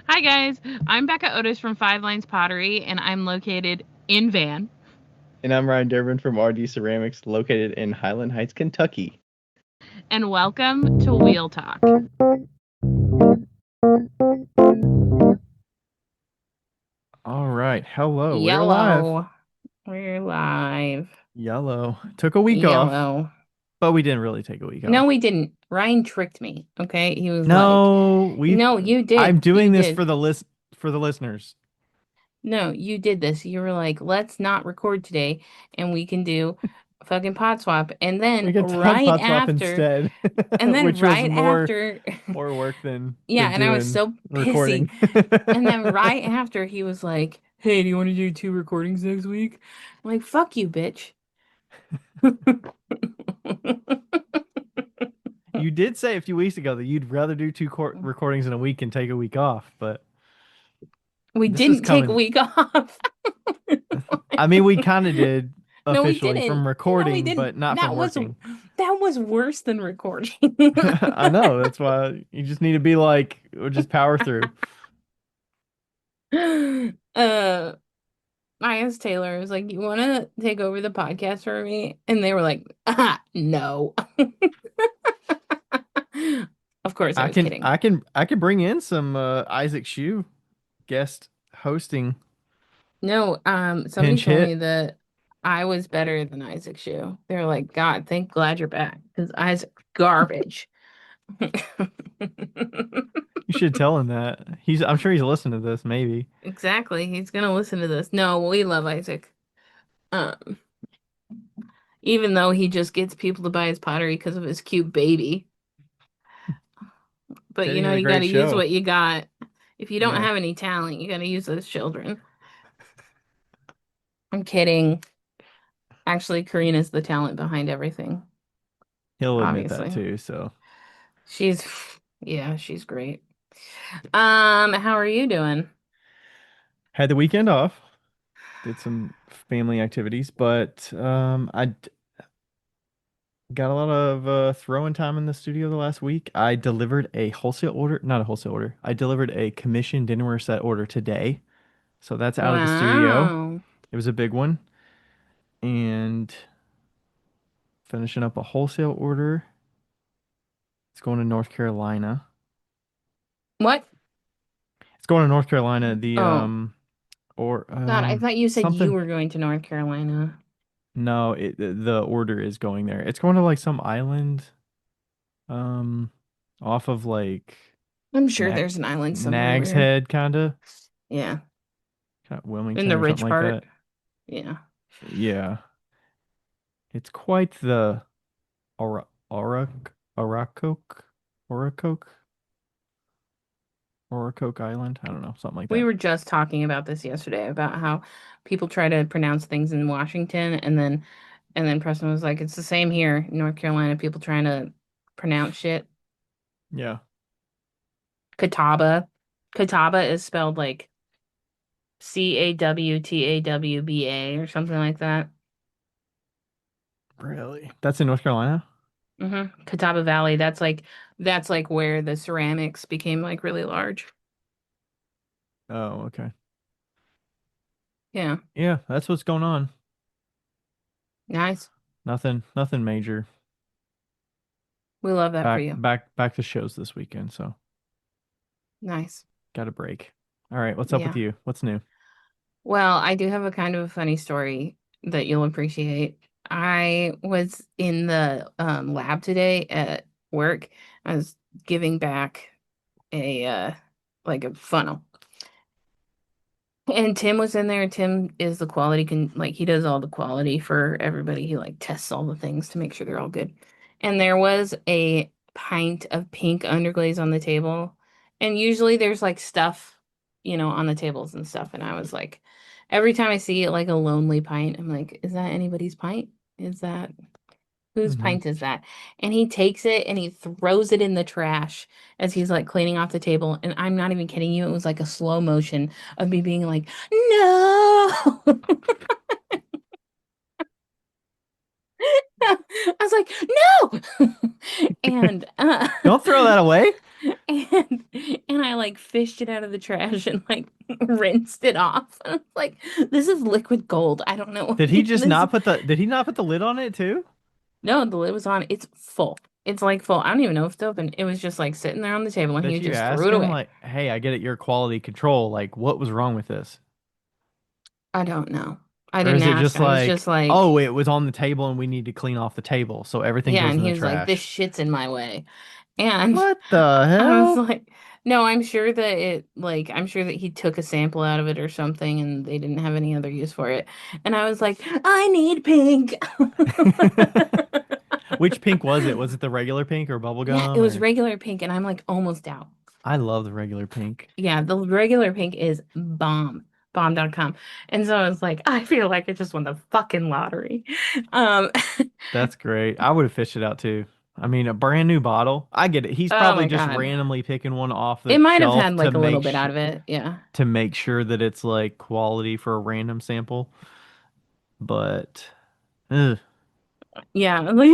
Hi guys, I'm Becca Otis from Five Lines Pottery, and I'm located in Van. And I'm Ryan Durbin from RD Ceramics, located in Highland Heights, Kentucky. And welcome to Wheel Talk. All right. Hello. We're live. Yellow. We're live. Yellow. Took a week off, Yellow. but we didn't really take a week No, off. we didn't. Ryan tricked me. Okay, he was like, No, "No, you I'm did. You doing this did. for the listeners. No, you did this. You were like, let's not record today, and we can do fucking pot swap." And We then could talk right pot swap after, instead, and then which was right more after, more work yeah, than and I was doing so recording. busy. And then right after he was like, "Hey, do you want to do two recordings next week?" I'm like, "Fuck you, bitch." You did say a few weeks ago that you'd rather do two recordings in a week and take a week off, but We this is didn't take a coming. week off. I mean, we kind of did No, we officially didn't. from No, we recording, didn't. but not from working. That was worse than recording. I know. That's why you just need to be like, or just power through. uh I asked Taylor, I was like, "You wanna take over the podcast for me?" And they were like, no. Of course I was kidding. I can bring in some Isaac Shoe guest hosting No, somebody pinch told me hit. that I was better than Isaac Shoe. They were like, "God, glad you're back," because Isaac garbage. You should tell him that. I'm sure he's listening to this, maybe. Exactly. He's gonna listen to this. No, we love Isaac. Um, Even though he just gets people to buy his pottery because of his cute baby. But Said he had a you great gotta use show. what you got. If you don't Yeah. have any talent, you gotta use those children. I'm kidding. Actually, Karina's the talent behind everything, He'll admit that obviously. too, so She's, yeah, she's great. How are you doing? had the weekend off. Did some family activities, but got a lot of throwing time in the studio the last week. I delivered a wholesale order, not a wholesale order. I delivered a commissioned dinnerware set order today. So that's out of the studio. Wow. It was a big one. And finishing up a wholesale order. It's going to North Carolina. What? It's going to North Carolina. The Oh, or God, I thought you said you something. were going to North Carolina. No, the order is going there. It's going to like some island um off of like I'm sure Na there's an island somewhere Nag's where, Head yeah, kind of in Wilmington the or something rich like part. that. Yeah. Yeah. It's quite the Oracoke, Oracoke, Oracoke Island. I don't know, something like We that. were just talking about this yesterday about how people try to pronounce things in Washington and then Preston was like, it's the same here in North Carolina, people trying to pronounce shit. Yeah. Catawba. Catawba is spelled like Cawtawba or something like that. Really? That's in North Carolina? Catawba Valley, that's like where the ceramics became like really large. Oh, okay. Yeah. Yeah, that's what's going on. Nice. Nothing major. We love that for you. Back to shows this weekend, so Nice. got a break. All right, what's up with Yeah. you? What's new? Well, I do have a kind of a funny story that you'll appreciate. I was in the lab today at work. I was giving back a like a funnel. And Tim was in there. Tim is the quality like he does all the quality for everybody. He like tests all the things to make sure they're all good. And there was a pint of pink underglaze on the table. And usually there's like stuff, on the tables and stuff. And I was like, every time I see it like a lonely pint, I'm like, is that anybody's pint? Is that Whose Hmm. pint is that? And he takes it and he throws it in the trash as he's like cleaning off the table. And I'm not even kidding you. It was like a slow motion of me being like, no. I was like, no. And Don't throw that away. and and I like fished it out of the trash and like rinsed it off. And I was like, this is liquid gold. I don't know. Did he just This not put the did he not put the lid on it too? no, the lid was on. It's full. It's like full. I don't even know if it's open. It was just like sitting there on the table and he That you just threw ask it him away. like, "Hey, I get it, your quality control. Like, what was wrong with this?" I don't know. I Or didn't is it ask. just I was just like, like, "Oh, it was on the table and we need to clean off the table, so everything yeah, goes and in he the was like, this trash." shit's in my way. And What the I was hell? like, no, I'm sure that I'm sure that he took a sample out of it or something and they didn't have any other use for it. And I was like, I need pink. Which pink was it? Was it the regular pink or Yeah, it bubblegum was or regular pink and I'm like almost out. I love the regular pink. Yeah, the regular pink is bomb.com. And so I was like, I feel like I just won the fucking lottery. Um, That's great. I would have fished it out too. I mean, a brand new bottle. I get it. He's oh probably my just God. randomly picking one off It the might have shelf had like a little bit out of it. Yeah. to make sure that it's like quality for a random sample. But ugh. Yeah. I'm like,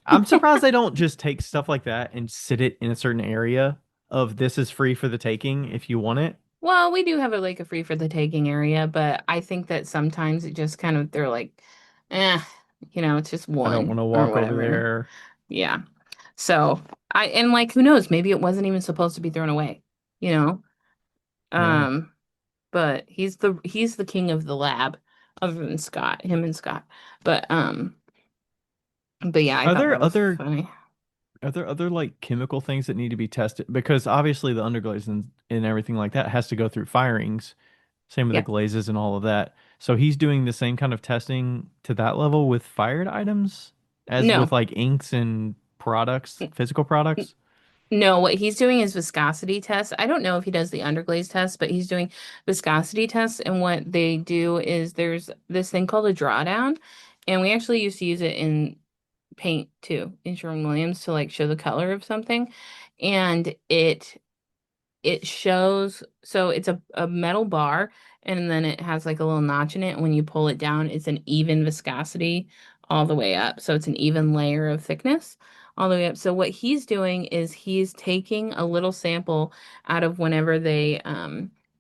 I'm surprised they don't just take stuff like that and sit it in a certain area of this is free for the taking if you want it. well, we do have a free for the taking area, but I think that sometimes it just kind of they're like, eh, it's just I don't one want to or walk over whatever. there. Yeah. So I and like who knows, maybe it wasn't even supposed to be thrown away, you know? Yeah. Um, but he's the king of the lab, other than Scott, him and Scott. But but yeah, I Are thought that there was other funny. Are there other like chemical things that need to be tested? Because obviously the underglaze and everything like that has to go through firings. Same with the Yeah. glazes and all of that. So he's doing the same kind of testing to that level with fired items as with No. like inks and products, physical products. No, what he's doing is viscosity tests. I don't know if he does the underglaze test, but he's doing viscosity tests. And what they do is there's this thing called a drawdown. And we actually used to use it in paint too, in Sherwin-Williams to like show the color of something. And it shows, so it's a metal bar and then it has like a little notch in it. When you pull it down, it's an even viscosity all the way up. So it's an even layer of thickness all the way up. So what he's doing is he's taking a little sample out of whenever they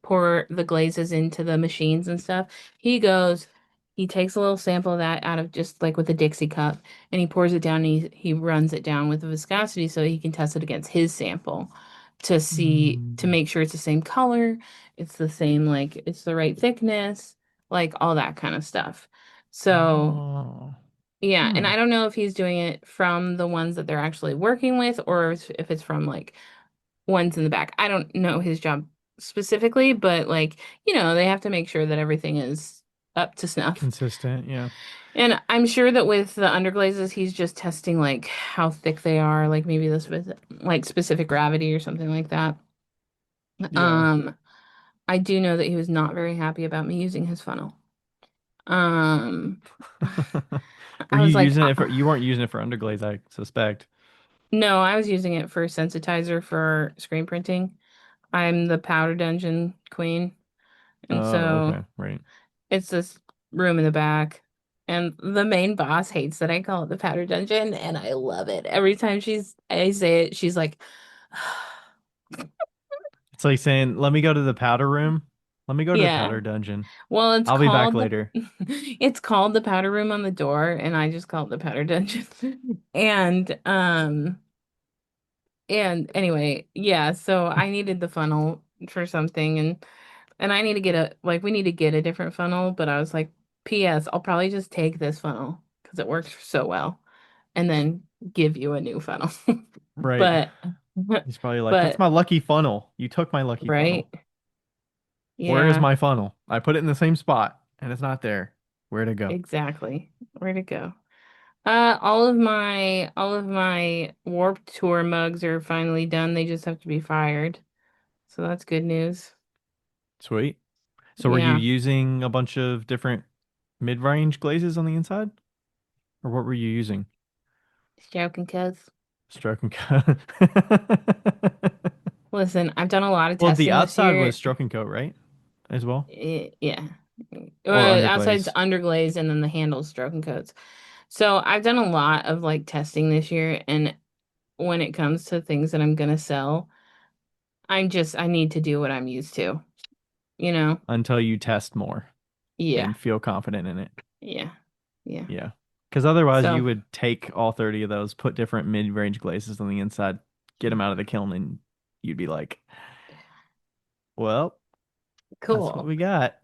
pour the glazes into the machines and stuff. He goes, he takes a little sample of that out of just like with a Dixie cup and he pours it down and he runs it down with the viscosity so he can test it against his sample to see to Mm. make sure it's the same color, it's the same like it's the right thickness, like all that kind of stuff. So, Oh. yeah, and Hmm. I don't know if he's doing it from the ones that they're actually working with or if it's from like ones in the back. I don't know his job specifically, but like, they have to make sure that everything is up to snuff. Consistent, yeah. And I'm sure that with the underglazes, he's just testing like how thick they are, like maybe like specific gravity or something like that. Yeah. Um, I do know that he was not very happy about me using his funnel. Um, Were I you was like, using it for you weren't using it for underglaze, I suspect. no, I was using it for sensitizer for screen printing. I'm the powder dungeon queen. And Oh, so okay, right. it's this room in the back. And the main boss hates that I call it the powder dungeon, and I love it. Every time I say it, she's like, It's like saying, "Let me go to the powder room. Let me go to the yeah. powder dungeon. Well, I'll be back later." it's called the powder room on the door, and I just call it the powder dungeon. And and anyway, yeah, so I needed the funnel for something and I need to get we need to get a different funnel, but I was like, PS, I'll probably just take this funnel because it works so well and then give you a new funnel. Right. But He's probably like, "That's but my lucky funnel. You took my lucky right? funnel. Where is Yeah, my funnel? I put it in the same spot and it's not there. Where'd it go?" exactly. Where to go? All of my Warped Tour mugs are finally done. They just have to be fired. So that's good news. Sweet. So were you Yeah. using a bunch of different mid-range glazes on the inside? Or what were you using? Joking, cuz. Stroke and cut. Listen, I've done a lot of Well, the testing this outside year. was stroke and coat, right? As well? Yeah. Or Outside's underglaze. underglaze and then the handle's stroke and coats. So I've done a lot of like testing this year and when it comes to things that I'm gonna sell, I need to do what I'm used to, you know? until you test more Yeah. and feel confident in it. Yeah. Yeah. Yeah. Because otherwise, So you would take all 30 of those, put different mid-range glazes on the inside, get them out of the kiln, and you'd be like, well, that's what cool. we got.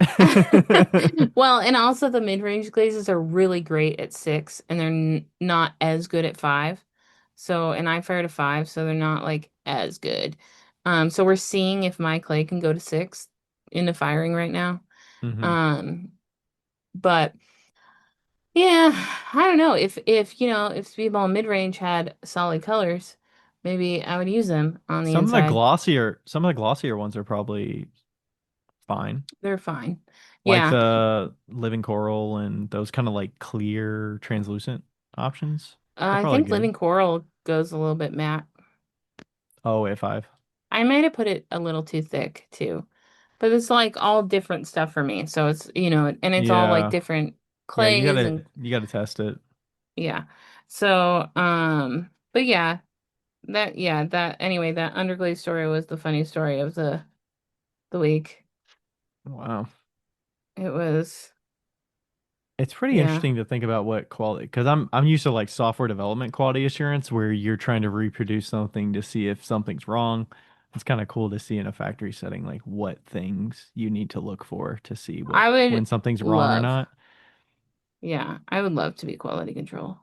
Well, and also the mid-range glazes are really great at 6 and they're n not as good at 5. So, and I fired a 5, so they're not like as good. So we're seeing if my clay can go to 6 into firing right now. hmm Um, but yeah, I don't know if Speedball mid-range had solid colors, maybe I would use them on the inside. Some of the glossier ones are probably fine. They're fine. Like Yeah. the living coral and those kind of like clear, translucent options. They're I probably think good. Living Coral goes a little bit matte. Oh, A5. I might have put it a little too thick too. But it's like all different stuff for me. So and it's all like Yeah. different Yeah, clays and you gotta test it. yeah. So, but that anyway, that underglaze story was the funny story of the week. Wow. It was, It's pretty yeah. interesting to think about what quality, because I'm used to like software development quality assurance where you're trying to reproduce something to see if something's wrong. It's kind of cool to see in a factory setting like what things you need to look for to see what I when would something's wrong or love, not. yeah, I would love to be quality control.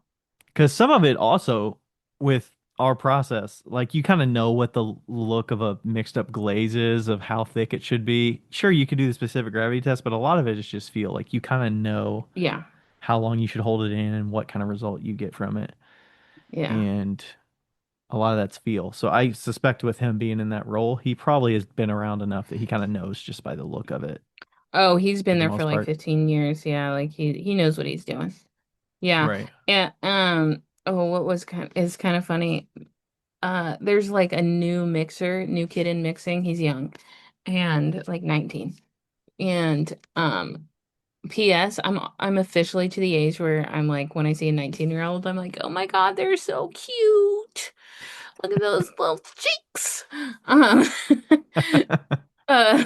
Because some of it also with our process, like you kind of know what the look of a mixed up glaze is, of how thick it should be. Sure, you could do the specific gravity test, but a lot of it is just feel like you kind of know Yeah. how long you should hold it in and what kind of result you get from it. Yeah. And a lot of that's feel. So I suspect with him being in that role, he probably has been around enough that he kind of knows just by the look of it Oh, he's been for the there for most like part. 15 years. Yeah, like he knows what he's doing. Yeah. Right. And oh, what was kind is kind of funny. There's like a new kid in mixing. He's young and like 19. And PS, I'm officially to the age where I'm like when I see a 19-year-old, I'm like, "Oh my God, they're so cute. Look at those little cheeks." Um Uh,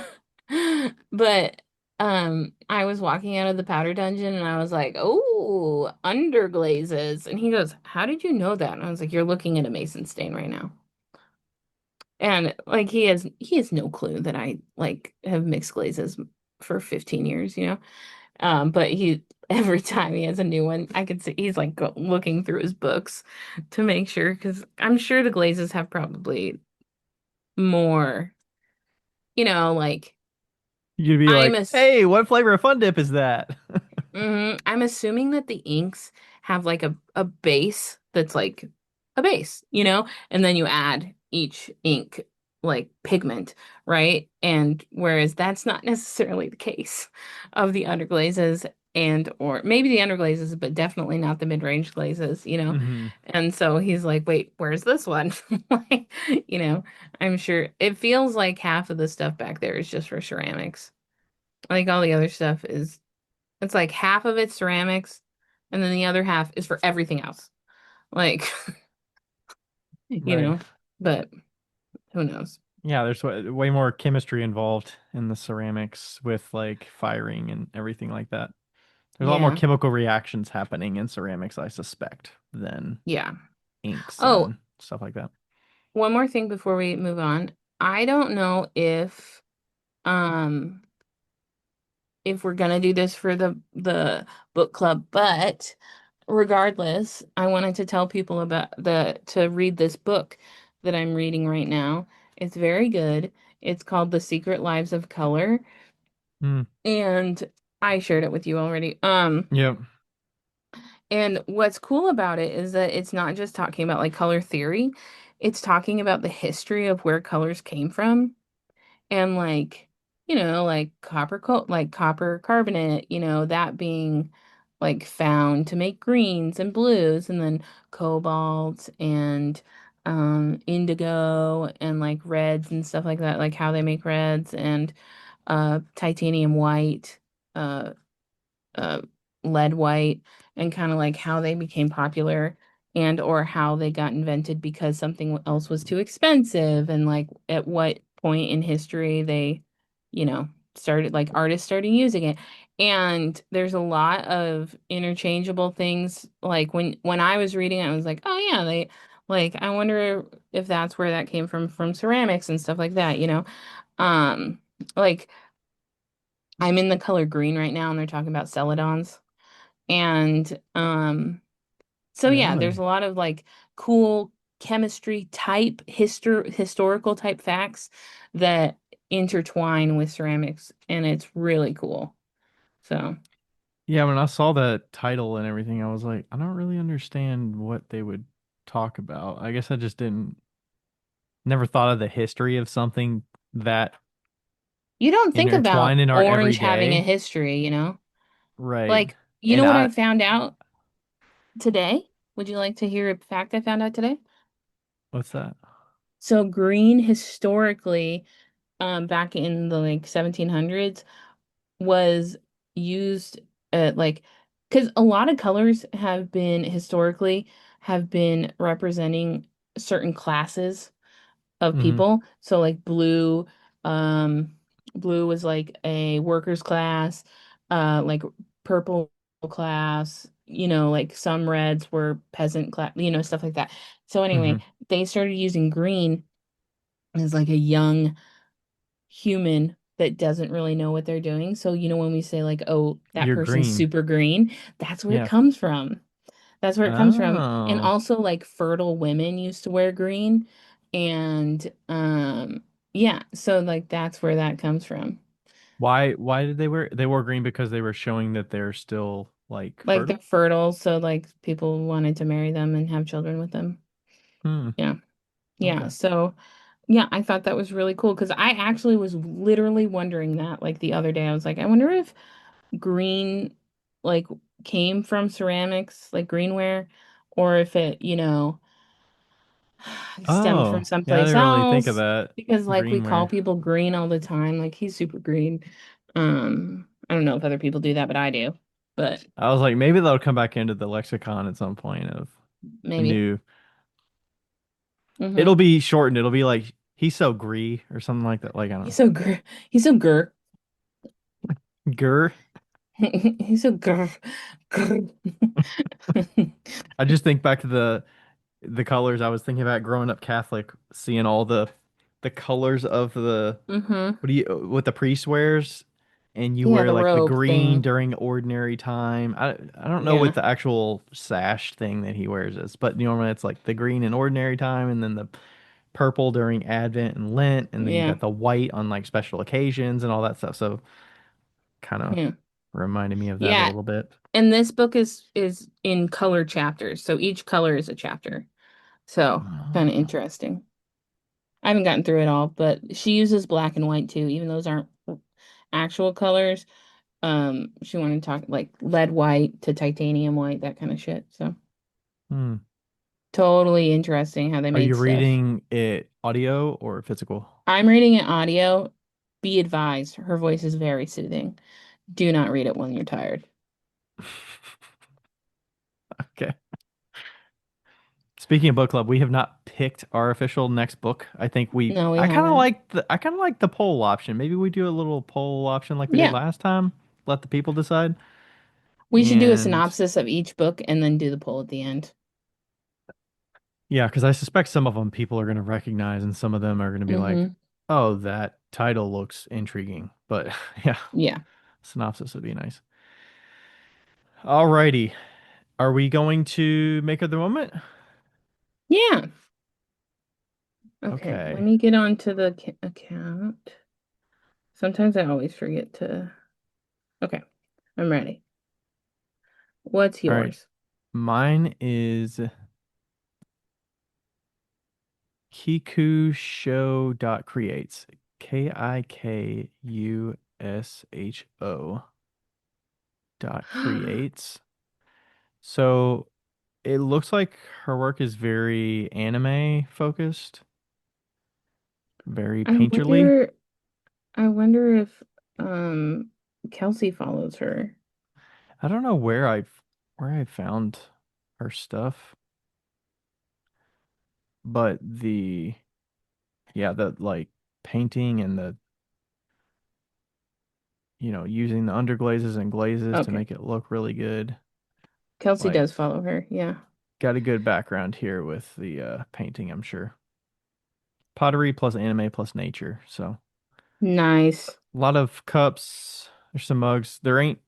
but I was walking out of the powder dungeon and I was like, "Oh, underglazes." And he goes, "How did you know that?" And I was like, "You're looking at a Mason stain right now." And like he has no clue that I like have mixed glazes for 15 years, you know. But he every time he has a new one, I could see he's like looking through his books to make sure because I'm sure the glazes have probably more, like You'd be I'm like, a "Hey, what flavor of Fun Dip is that?" I'm assuming that the inks have like a base that's like a base, and then you add each ink like pigment, right? And whereas that's not necessarily the case of the underglazes and or maybe the underglazes, but definitely not the mid-range glazes. hmm And so he's like, "Wait, where's this one?" Like, you know, I'm sure it feels like half of the stuff back there is just for ceramics. Like all the other stuff is it's like half of it's ceramics, and then the other half is for everything else. Like, you Right. know, but who knows? Yeah, there's way more chemistry involved in the ceramics with like firing and everything like that. There's a lot more Yeah, chemical reactions happening in ceramics, I suspect, than yeah. inks Oh, and stuff like that. one more thing before we move on. I don't know um if we're gonna do this for the book club, but regardless, I wanted to tell people about the to read this book that I'm reading right now. It's very good. It's called The Secret Lives of Color. Hmm. And I shared it with you already. Yep. And what's cool about it is that it's not just talking about like color theory, it's talking about the history of where colors came from and like like copper carbonate, that being like found to make greens and blues and then cobalt and indigo and like reds and stuff like that, like how they make reds and titanium white. Uh uh, lead white and kind of like how they became popular and or how they got invented because something else was too expensive, and like at what point in history they, you know, started like artists started using it. And there's a lot of interchangeable things. Like when I was reading it, I was like, oh yeah, they like I wonder if that's where that came from ceramics and stuff like that, you know. Um like I'm in the color green right now and they're talking about celadons. And so yeah, there's Really? a lot of like cool chemistry type historical type facts that intertwine with ceramics, and it's really cool. So Yeah, when I saw that title and everything, I was like, I don't really understand what they would talk about. I guess I just didn't never thought of the history of something that you don't think about intertwined in our orange having a everyday. history, you know? Right. Like, you And know what I found out today? Would you like to hear a fact I found out today? what's that? So green historically, back in the like 1700s was used like because a lot of colors have been historically have been representing certain classes of Hmm. people. So like um blue was like a workers class, like purple class, you know, like some reds were peasant class, you know, stuff like that. So Hmm. anyway, they started using green as like a young human that doesn't really know what they're doing. So, you know, when we say like, oh, that You're person's green. super green, that's where it Yeah. comes from. That's where it comes from. And Oh. also like fertile women used to wear green. And yeah, so like that's where that comes from. Why did they wore green because they were showing that they're still like Like they're fertile? fertile, so like people wanted to marry them and have children with them. Hmm. Yeah. Yeah. Okay. So yeah, I thought that was really cool because I actually was literally wondering that like the other day. I was like, I wonder if green like came from ceramics, like greenware, or if it, you know, stemmed from Oh, yeah, I someplace didn't really think of else. that. Because like we call Greenware. people green all the time, like he's super green. I don't know if other people do that, but I do. But I was like, maybe that'll come back into the lexicon at some point of a maybe. new. It'll Mm-hmm. be shortened. It'll be like he's so gree or something like that. Like I don't He's so gr he's so gr know. Gur. he's so gr. I just think back to the colors. I was thinking about growing up Catholic, seeing all the colors of the Mm-hmm. what the priest wears, and you Yeah, wear the like the robe green thing. during ordinary time. I don't know what Yeah. the actual sash thing that he wears is, but normally it's like the green in ordinary time, and then the purple during Advent and Lent, and then you Yeah. got the white on like special occasions and all that stuff. So kind of Yeah. reminded me of that a Yeah. little bit. And this book is in color chapters. So each color is a chapter. So kind of Oh. interesting. I haven't gotten through it all, but she uses black and white too, even those aren't actual colors. She wanted to talk like lead white to titanium white, that kind of shit. So Hmm. totally interesting how they Are made you stuff. reading it audio or physical? I'm reading it audio. Be advised, her voice is very soothing. Do not read it when you're tired. Okay. Speaking of book club, we have not picked our official next book. No, we haven't. I kind of like the poll option. Maybe we do a little poll option like we did Yeah, last time. Let the people decide. we should do a And synopsis of each book and then do the poll at the end. yeah, because I suspect some of them people are going to recognize, and some of them are going to be like, Mm-hmm. "Oh, that title looks intriguing." But yeah, Yeah. synopsis would be nice. Alrighty, are we going to make of the moment? Yeah. Okay, let Okay. me get on to the account. Sometimes I always forget to. Okay, I'm ready. What's All right. yours? Mine is kikusho.creates. KIKUSHO dot creates. So it looks like her work is very anime focused, very I painterly. wonder I wonder if Kelsey follows her. I don't know where I found her stuff. but the like painting and the, using the underglazes and glazes to Okay. make it look really good. Kelsey Like, does follow her. Yeah. got a good background here with the painting, I'm sure. Pottery plus anime plus nature. So, Nice. a lot of cups. There's some mugs. There ain't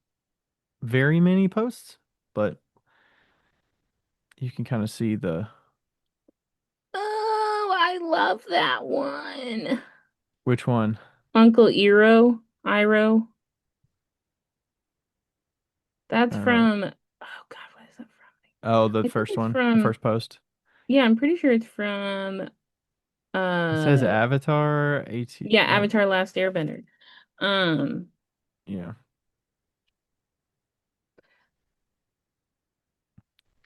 very many posts, but you can kind of see the Oh, I love that one. which one. Uncle Iro. I That's don't know. from, oh God, what is that from? Oh, the I think first it's one, the from, first post. yeah, I'm pretty sure it's from, It says uh, Avatar, AT, yeah, Avatar Last Airbender. Um, yeah.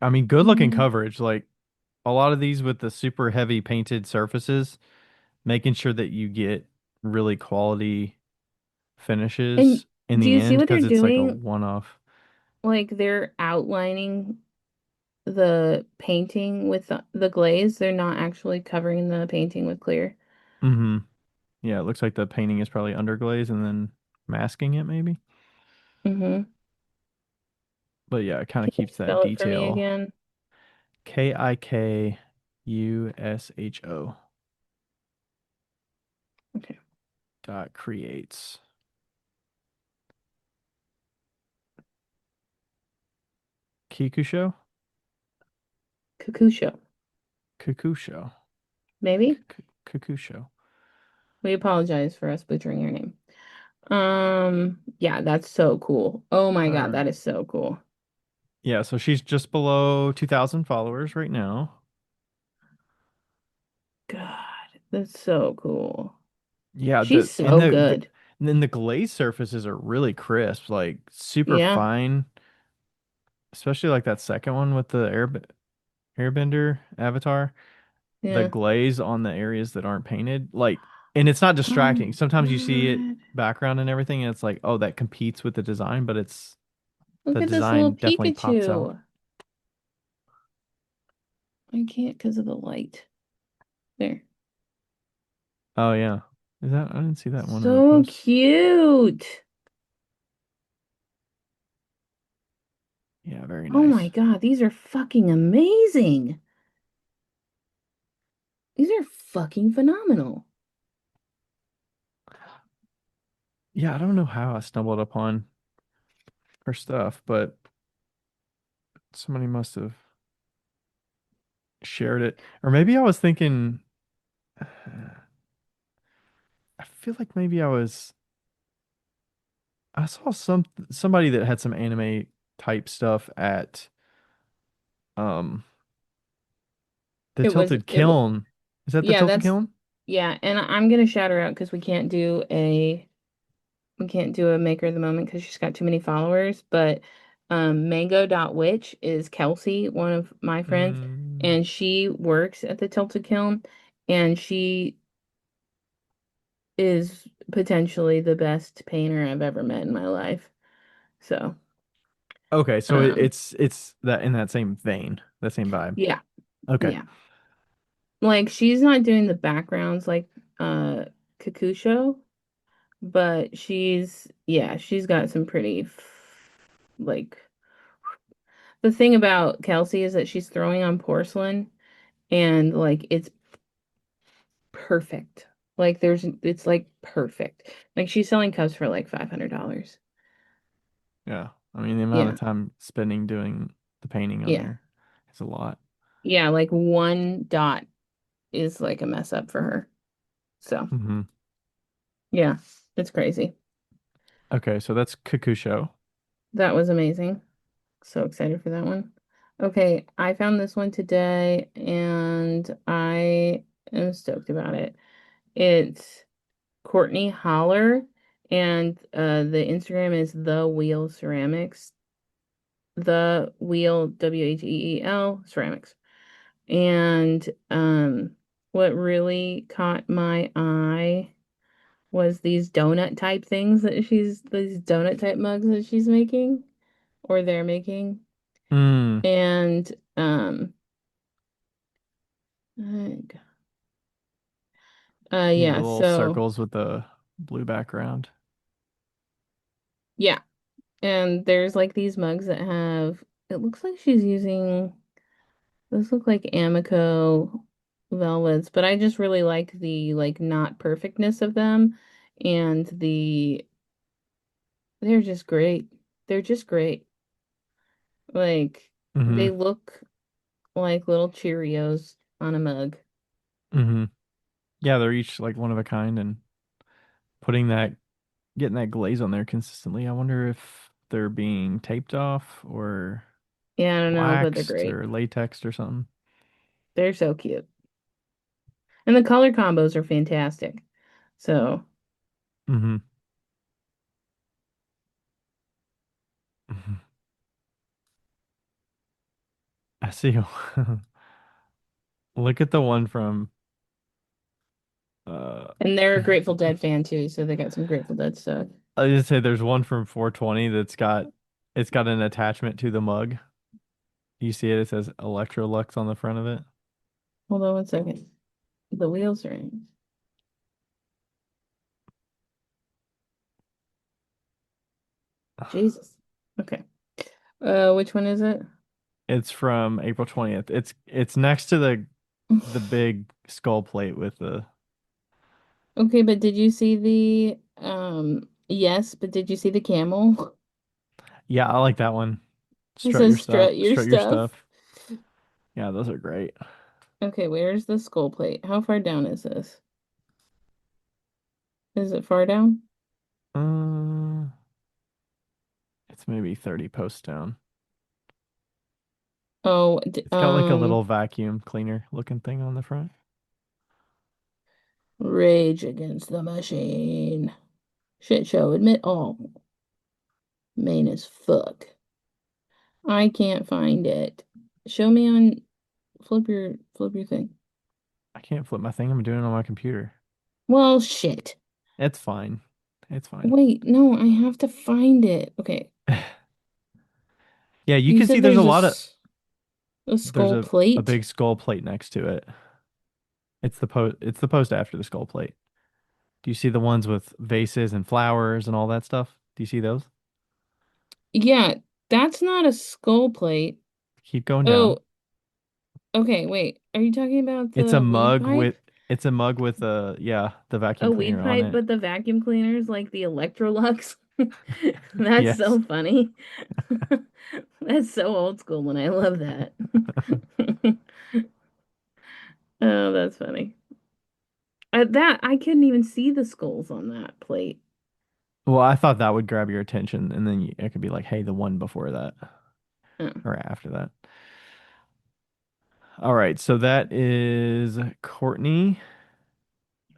I mean, good looking mm, coverage. Like a lot of these with the super heavy painted surfaces, making sure that you get really quality and finishes in do the you see end what they're because it's like a doing? one-off. Like they're outlining the painting with the glaze. They're not actually covering the painting with clear. Hmm. Yeah, it looks like the painting is probably underglaze and then masking it maybe. Mm-hmm. But yeah, it kind of Can you keeps that spell it for me detail. again? KIKUSHO Okay. dot creates. Kikusho? Kakusho, Kukusho. maybe? Kukusho. We apologize for us butchering your name. Yeah, that's so cool. Oh my All God, that right. is so cool. Yeah, so she's just below 2,000 followers right now. God, that's so cool. Yeah, She's the and so good. and then the glaze surfaces are really crisp, like super Yeah, fine, especially like that second one with the airbender avatar. The yeah. glaze on the areas that aren't painted, like, and it's not Oh distracting. my Sometimes you see it God. background and everything, and it's like, oh, that competes with the design, but Look the at this little design definitely pops out. Pikachu. I can't because of the light. There. Oh yeah. Is that I didn't see that one of the So posts. cute. Yeah, very Oh my nice. God, these are fucking amazing. These are fucking phenomenal. Yeah, I don't know how I stumbled upon her stuff, but somebody must have shared it. Or maybe I was thinking, I feel like maybe I saw somebody that had some anime type stuff at um the Tilted It was, Kiln. Is that the yeah, Tilted that's, Kiln? yeah, and I'm gonna shout her out because we can't do a maker at the moment because she's got too many followers, but mango.witch is Kelsey, one of my friends, Mm, and she works at the Tilted Kiln, and she is potentially the best painter I've ever met in my life. So, okay, so um, it's that in that same vein, that same vibe. yeah, Okay. yeah. Like she's not doing the backgrounds like uh Kakusho, but she's got some pretty like the thing about Kelsey is that she's throwing on porcelain and like it's perfect. Like it's like perfect. Like she's selling cups for like $500. Yeah. I mean, the amount of Yeah. time spending doing the painting on Yeah. there is a lot. Yeah, like one dot is like a mess up for her. So, Hmm. yeah, it's crazy. Okay, so that's Kakusho. That was amazing. So excited for that one. Okay, I found this one today and I am stoked about it. It's Courtney Holler and the Instagram is The Wheel Ceramics. The Wheel WHEEL Ceramics. And what really caught my eye was these donut type mugs that she's making or they're making. Mm. And Egg. Yeah, the Yeah, little so circles with the blue background. yeah. And there's like these mugs that have, it looks like she's using, those look like Amico velvets, but I just really like the like not perfectness of them and they're just great. They're just great. Like Mm-hmm. they look like little Cheerios on a mug. Mm-hmm. Yeah, they're each like one of a kind and putting that getting that glaze on there consistently. I wonder if they're being taped off or Yeah, I don't know, but they're waxed great. or latexed or something. They're so cute. And the color combos are fantastic. So, Mm-hmm. I see. Look at the one from uh and they're a Grateful Dead fan too, so they got some Grateful Dead stuff. I just say there's one from 420 it's got an attachment to the mug. You see it? It says Electrolux on the front of it. Hold on one second. The wheels are in. Jesus. Okay. Which one is it? It's from April 20th. It's next to the big skull plate with the Okay, but did you see the yes, but did you see the camel? yeah, I like that one. It says strut your Strut your stuff. stuff. Yeah, those are great. Okay, where's the skull plate? How far down is this? Is it far down? Uh, it's maybe 30 posts down. Oh, It's got like a little vacuum cleaner looking thing on the front. Rage Against the Machine. Shit show, admit all. Main as fuck. I can't find it. Show me on flip your thing. I can't flip my thing. I'm doing it on my computer. Well, shit. It's fine. It's fine. Wait, no, I have to find it. Okay. Yeah, you You can see said there's a there's lot of a there's skull plate? big skull plate next to it. It's the post after the skull plate. Do you see the ones with vases and flowers and all that stuff? Do you see those? Yeah, that's not a skull plate. Keep going down. Oh, okay, wait. Are you talking about It's a the weed mug pipe? with it's a mug with yeah, the A vacuum weed cleaner on pipe, it. but the vacuum cleaner's like the Electrolux. That's Yes. so funny. That's so old school, and I love that. Oh, that's funny. That I couldn't even see the skulls on that plate. Well, I thought that would grab your attention and then it could be like, "Hey, the one before that Oh. or after that." All right, so that is Courtney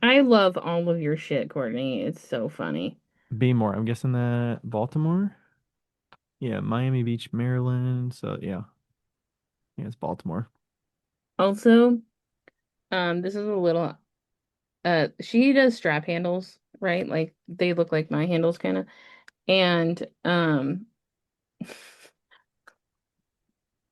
I love all of your shit, Courtney. It's so funny. Beemore. I'm guessing that Baltimore? Yeah, Miami Beach, Maryland. So yeah. Yeah, it's Baltimore. Also, this is a little she does strap handles, right? Like they look like my handles kind of. And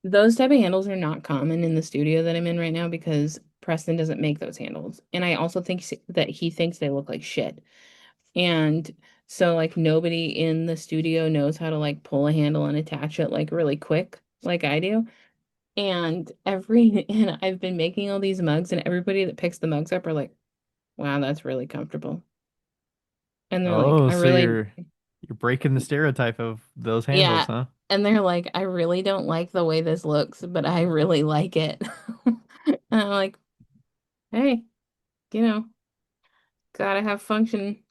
those type of handles are not common in the studio that I'm in right now because Preston doesn't make those handles. And I also think that he thinks they look like shit. And so like nobody in the studio knows how to like pull a handle and attach it like really quick like I do. And I've been making all these mugs and everybody that picks the mugs up are like, "Wow, that's really comfortable." And they're like, Oh, "I so really you're breaking the stereotype of those handles, yeah." huh? And they're like, "I really don't like the way this looks, but I really like it." And I'm like, "Hey, you know, gotta have function.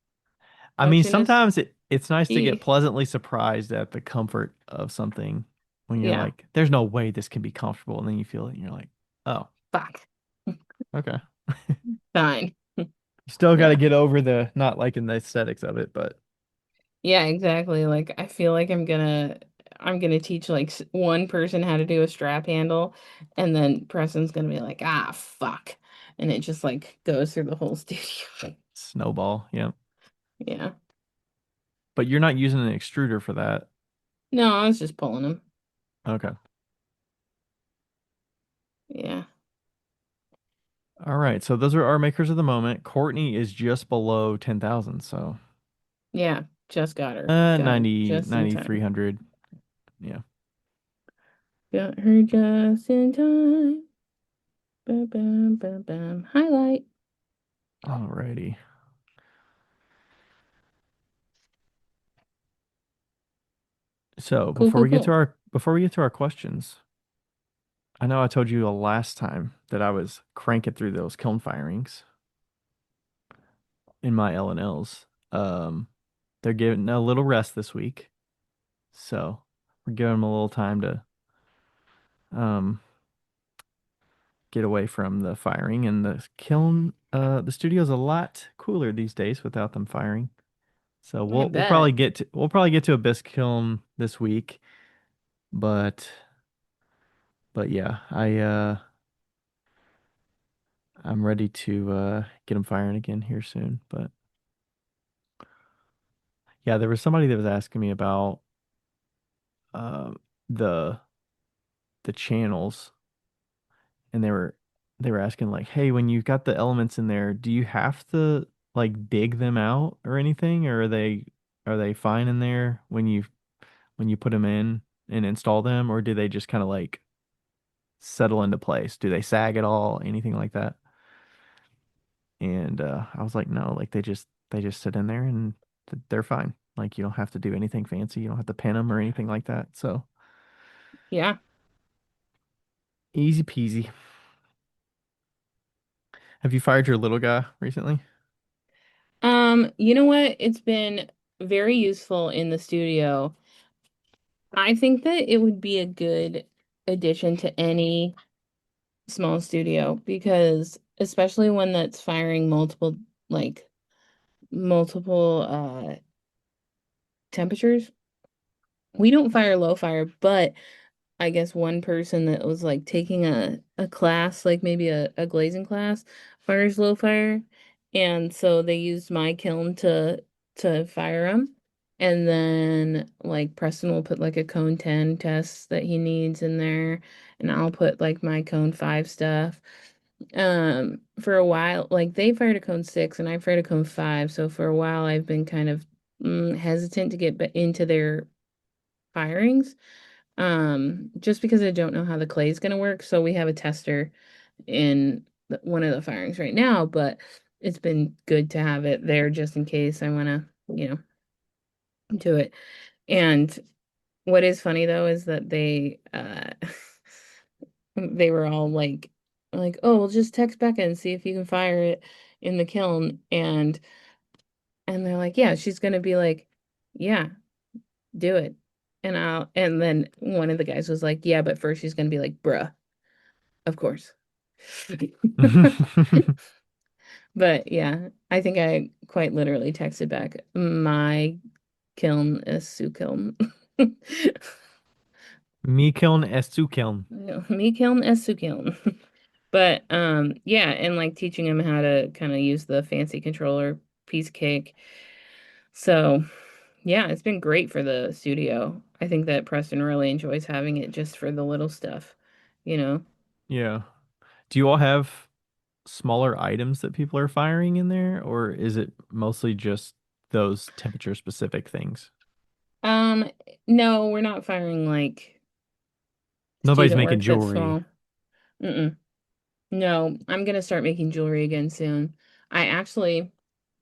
I mean, Function is sometimes it's nice to get key." pleasantly surprised at the comfort of something when you're Yeah, like, there's no way this can be comfortable. And then you feel it and you're like, oh, fuck. okay. Fine. You still got to Yeah. get over the not liking the aesthetics of it, but Yeah, exactly. Like I feel like I'm gonna teach like one person how to do a strap handle, and then Preston's gonna be like, "Ah, fuck," and it just like goes through the whole studio. snowball. Yeah. Yeah. But you're not using an extruder for that. No, I was just pulling them. Okay. Yeah. All right, so those are our makers of the moment. Courtney is just below 10,000, so Yeah, just got her. Got her 90, just in time. 9,300. Yeah. Got her just in time. Bam, bam, bam, bam. Highlight. Alrighty. So Cool, cool, cool. before we get to our questions, I know I told you the last time that I was cranking through those kiln firings in my L&Ls. They're getting a little rest this week, so we're giving them a little time to um get away from the firing. And the kiln, the studio's a lot cooler these days without them firing. So I bet. we'll probably get to a bisque kiln this week, but yeah, I'm ready to get them firing again here soon. But yeah, there was somebody that was asking me about uh, the channels, and they were asking like, "Hey, when you've got the elements in there, do you have to like dig them out or anything, or are they fine in there when you put them in and install them, or do they just kind of like settle into place? Do they sag at all, anything like that?" And I was like, "No, like they just sit in there and they're fine. Like you don't have to do anything fancy. You don't have to pin them or anything like that. So Yeah. easy peasy." Have you fired your little guy recently? You know what? It's been very useful in the studio. I think that it would be a good addition to any small studio because especially one that's firing like multiple temperatures. We don't fire low fire, but I guess one person that was like taking a class, like maybe a glazing class, fires low fire. And so they used my kiln to fire them. And then like Preston will put like a cone 10 test that he needs in there. And I'll put like my cone 5 stuff. For a while, like they fired a cone 6 and I fired a cone 5. So for a while I've been kind of hesitant to get into their firings just because I don't know how the clay is going to work. So we have a tester in one of the firings right now, but it's been good to have it there just in case I want to, do it. And what is funny though is that they were all like, oh, we'll just text Becca and see if you can fire it in the kiln. And they're like, yeah, she's going to be like, yeah, do it. And then one of the guys was like, yeah, but first she's going to be like, bruh. Of course. But yeah, I think I quite literally texted back, my kiln is Sue kiln. Me kiln S two kiln. Me kiln is Sue kiln. But yeah, and like teaching him how to kind of use the fancy controller piece cake. So yeah, it's been great for the studio. I think that Preston really enjoys having it just for the little stuff, you know. Yeah. Do you all have smaller items that people are firing in there, or is it mostly just those temperature specific things? Um, no, we're not firing like Nobody's student making work that's jewelry. small. Mm-mm. No, I'm gonna start making jewelry again soon. I actually,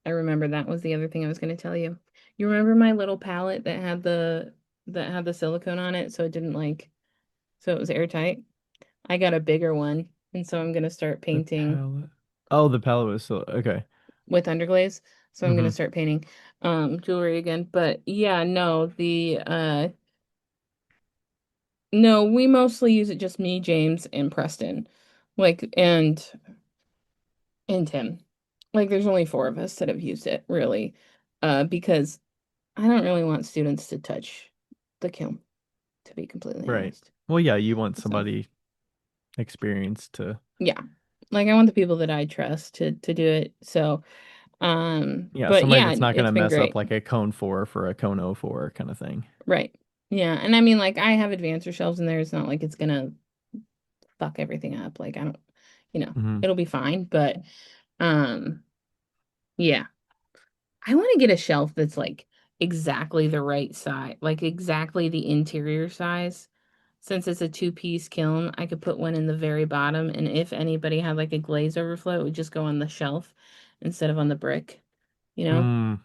I remember that was the other thing I was gonna tell you. You remember my little palette that had the silicone on it, so it didn't like, so it was airtight? I got a bigger one, and so I'm gonna start The painting palette. Oh, the palette was still okay. with underglaze. So I'm Hmm. gonna start painting jewelry again. But yeah, no, the no, we mostly use it just me, James, and Preston. Like and Tim. Like there's only four of us that have used it, really. Because I don't really want students to touch the kiln, to be completely Right. honest. Well, yeah, you want So somebody experienced to, yeah. Like I want the people that I trust to do it. So yeah, but somebody yeah, that's not it's gonna been mess up great. like a cone 4 for a cone O 4 kind of thing. Right. Yeah. And I mean like I have advancer shelves in there. It's not like it's gonna fuck everything up. Like I don't Hmm. it'll be fine. But um, yeah, I want to get a shelf that's like exactly the right size, like exactly the interior size. Since it's a two-piece kiln, I could put one in the very bottom, and if anybody had like a glaze overflow, it would just go on the shelf instead of on the brick, you know? Mm.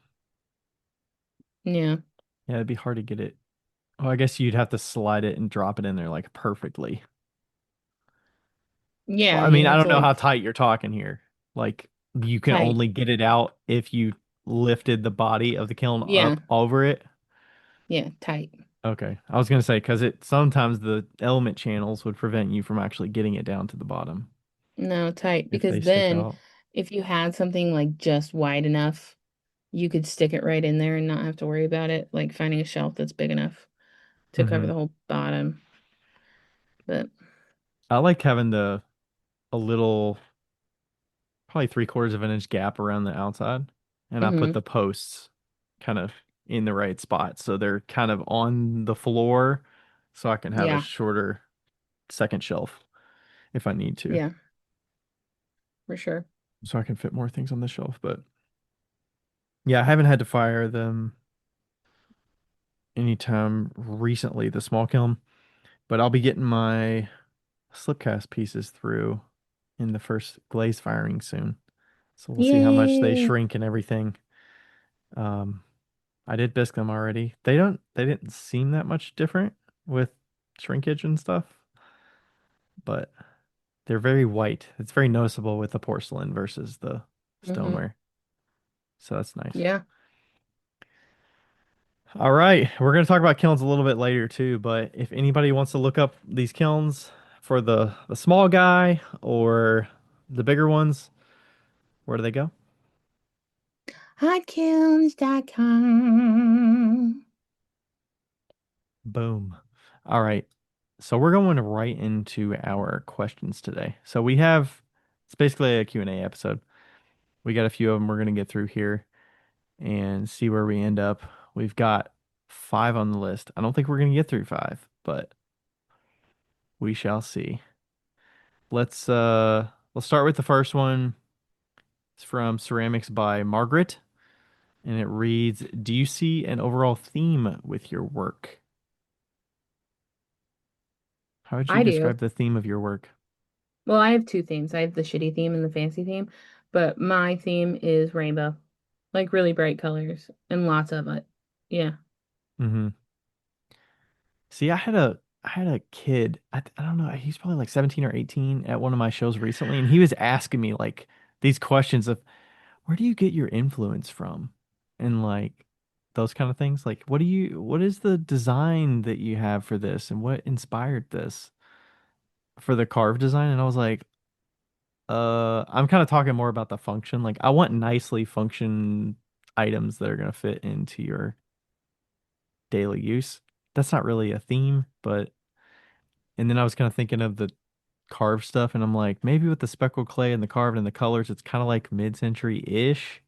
Yeah. Yeah, it'd be hard to get it. Oh, I guess you'd have to slide it and drop it in there like perfectly. Well, Yeah, I you'd mean, I have don't to know how like tight you're talking here. Like, you can tight. only get it out if you lifted the body of the kiln Yeah, up over it. yeah, tight. Okay. I was gonna say because it sometimes the element channels would prevent you from actually getting it down to the bottom No, tight. if Because they stick then out. if you had something like just wide enough, you could stick it right in there and not have to worry about it, like finding a shelf that's big enough to cover Hmm. the whole bottom. But I like having the a little, probably 3/4 of an inch gap around the outside, and I put hmm the posts kind of in the right spot so they're kind of on the floor, so I can have a yeah, shorter second shelf if I need to, yeah, for sure. so I can fit more things on the shelf. But yeah, I haven't had to fire them anytime recently, the small kiln, but I'll be getting my slipcast pieces through in the first glaze firing soon. So we'll see how much they Yay. shrink and everything. Um, I did bisque them already. They didn't seem that much different with shrinkage and stuff, but they're very white. It's very noticeable with the porcelain versus the hmm stoneware. So that's nice. Yeah. All right, we're going to talk about kilns a little bit later too, but if anybody wants to look up these kilns for the small guy or the bigger ones, where do they go? Hotkilns.com. Boom. All right. So we're going right into our questions today. So we have, it's basically a Q&A episode. We got a few of them we're going to get through here and see where we end up. We've got five on the list. I don't think we're going to get through five, but we shall see. Let's start with the first one. It's from Ceramics by Margaret, and it reads, "Do you see an overall theme with your work? How would you I do. describe the theme of your work?" Well, I have two themes. I have the shitty theme and the fancy theme, but my theme is rainbow. Like really bright colors and lots of it. Yeah. Mm-hmm. See, I had a kid. I don't know. He's probably like 17 or 18 at one of my shows recently, and he was asking me like these questions of where do you get your influence from? And like those kind of things. Like what is the design that you have for this and what inspired this for the carved design? And I was like, I'm kind of talking more about the function. Like I want nicely function items that are gonna fit into your daily use. That's not really a theme, but and then I was kind of thinking of the carved stuff, and I'm like, maybe with the speckled clay and the carved and the colors, it's kind of like mid-century-ish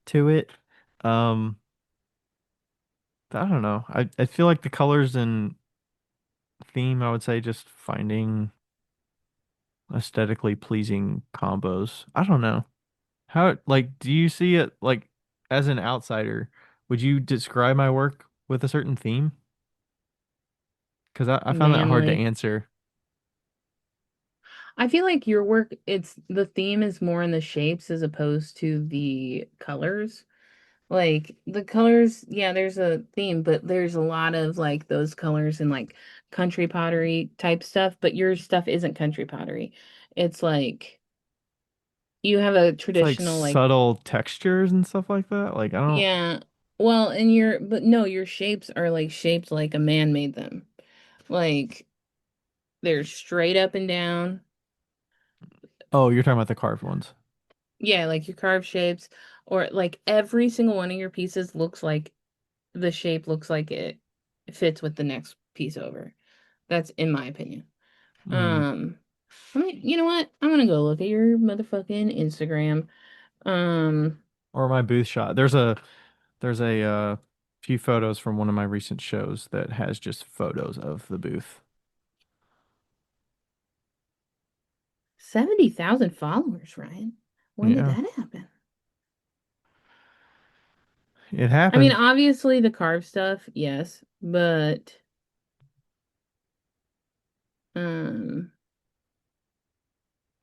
to it. Um, I don't know. I feel like the colors and theme, I would say just finding aesthetically pleasing combos. I don't know. How, like, do you see it like as an outsider, would you describe my work with a certain theme? Because I found that hard to Manly. answer. I feel like your work, it's the theme is more in the shapes as opposed to the colors. Like the colors, yeah, there's a theme, but there's a lot of like those colors and like country pottery type stuff, but your stuff isn't country pottery. It's like you have a It's like traditional like subtle textures and stuff like that. Like I don't. yeah. Well, and your but no, your shapes are like shaped like a man made them. Like they're straight up and down. Oh, you're talking about the carved ones. Yeah, like your carved shapes or like every single one of your pieces looks like the shape looks like it fits with the next piece over. That's in my opinion. Mm. You know what? I'm gonna go look at your motherfucking Instagram. Um, Or my booth shot. There's a few photos from one of my recent shows that has just photos of the booth. 70,000 followers, Ryan. When did Yeah, that happen? it I mean, happened. obviously the carve stuff, yes, but um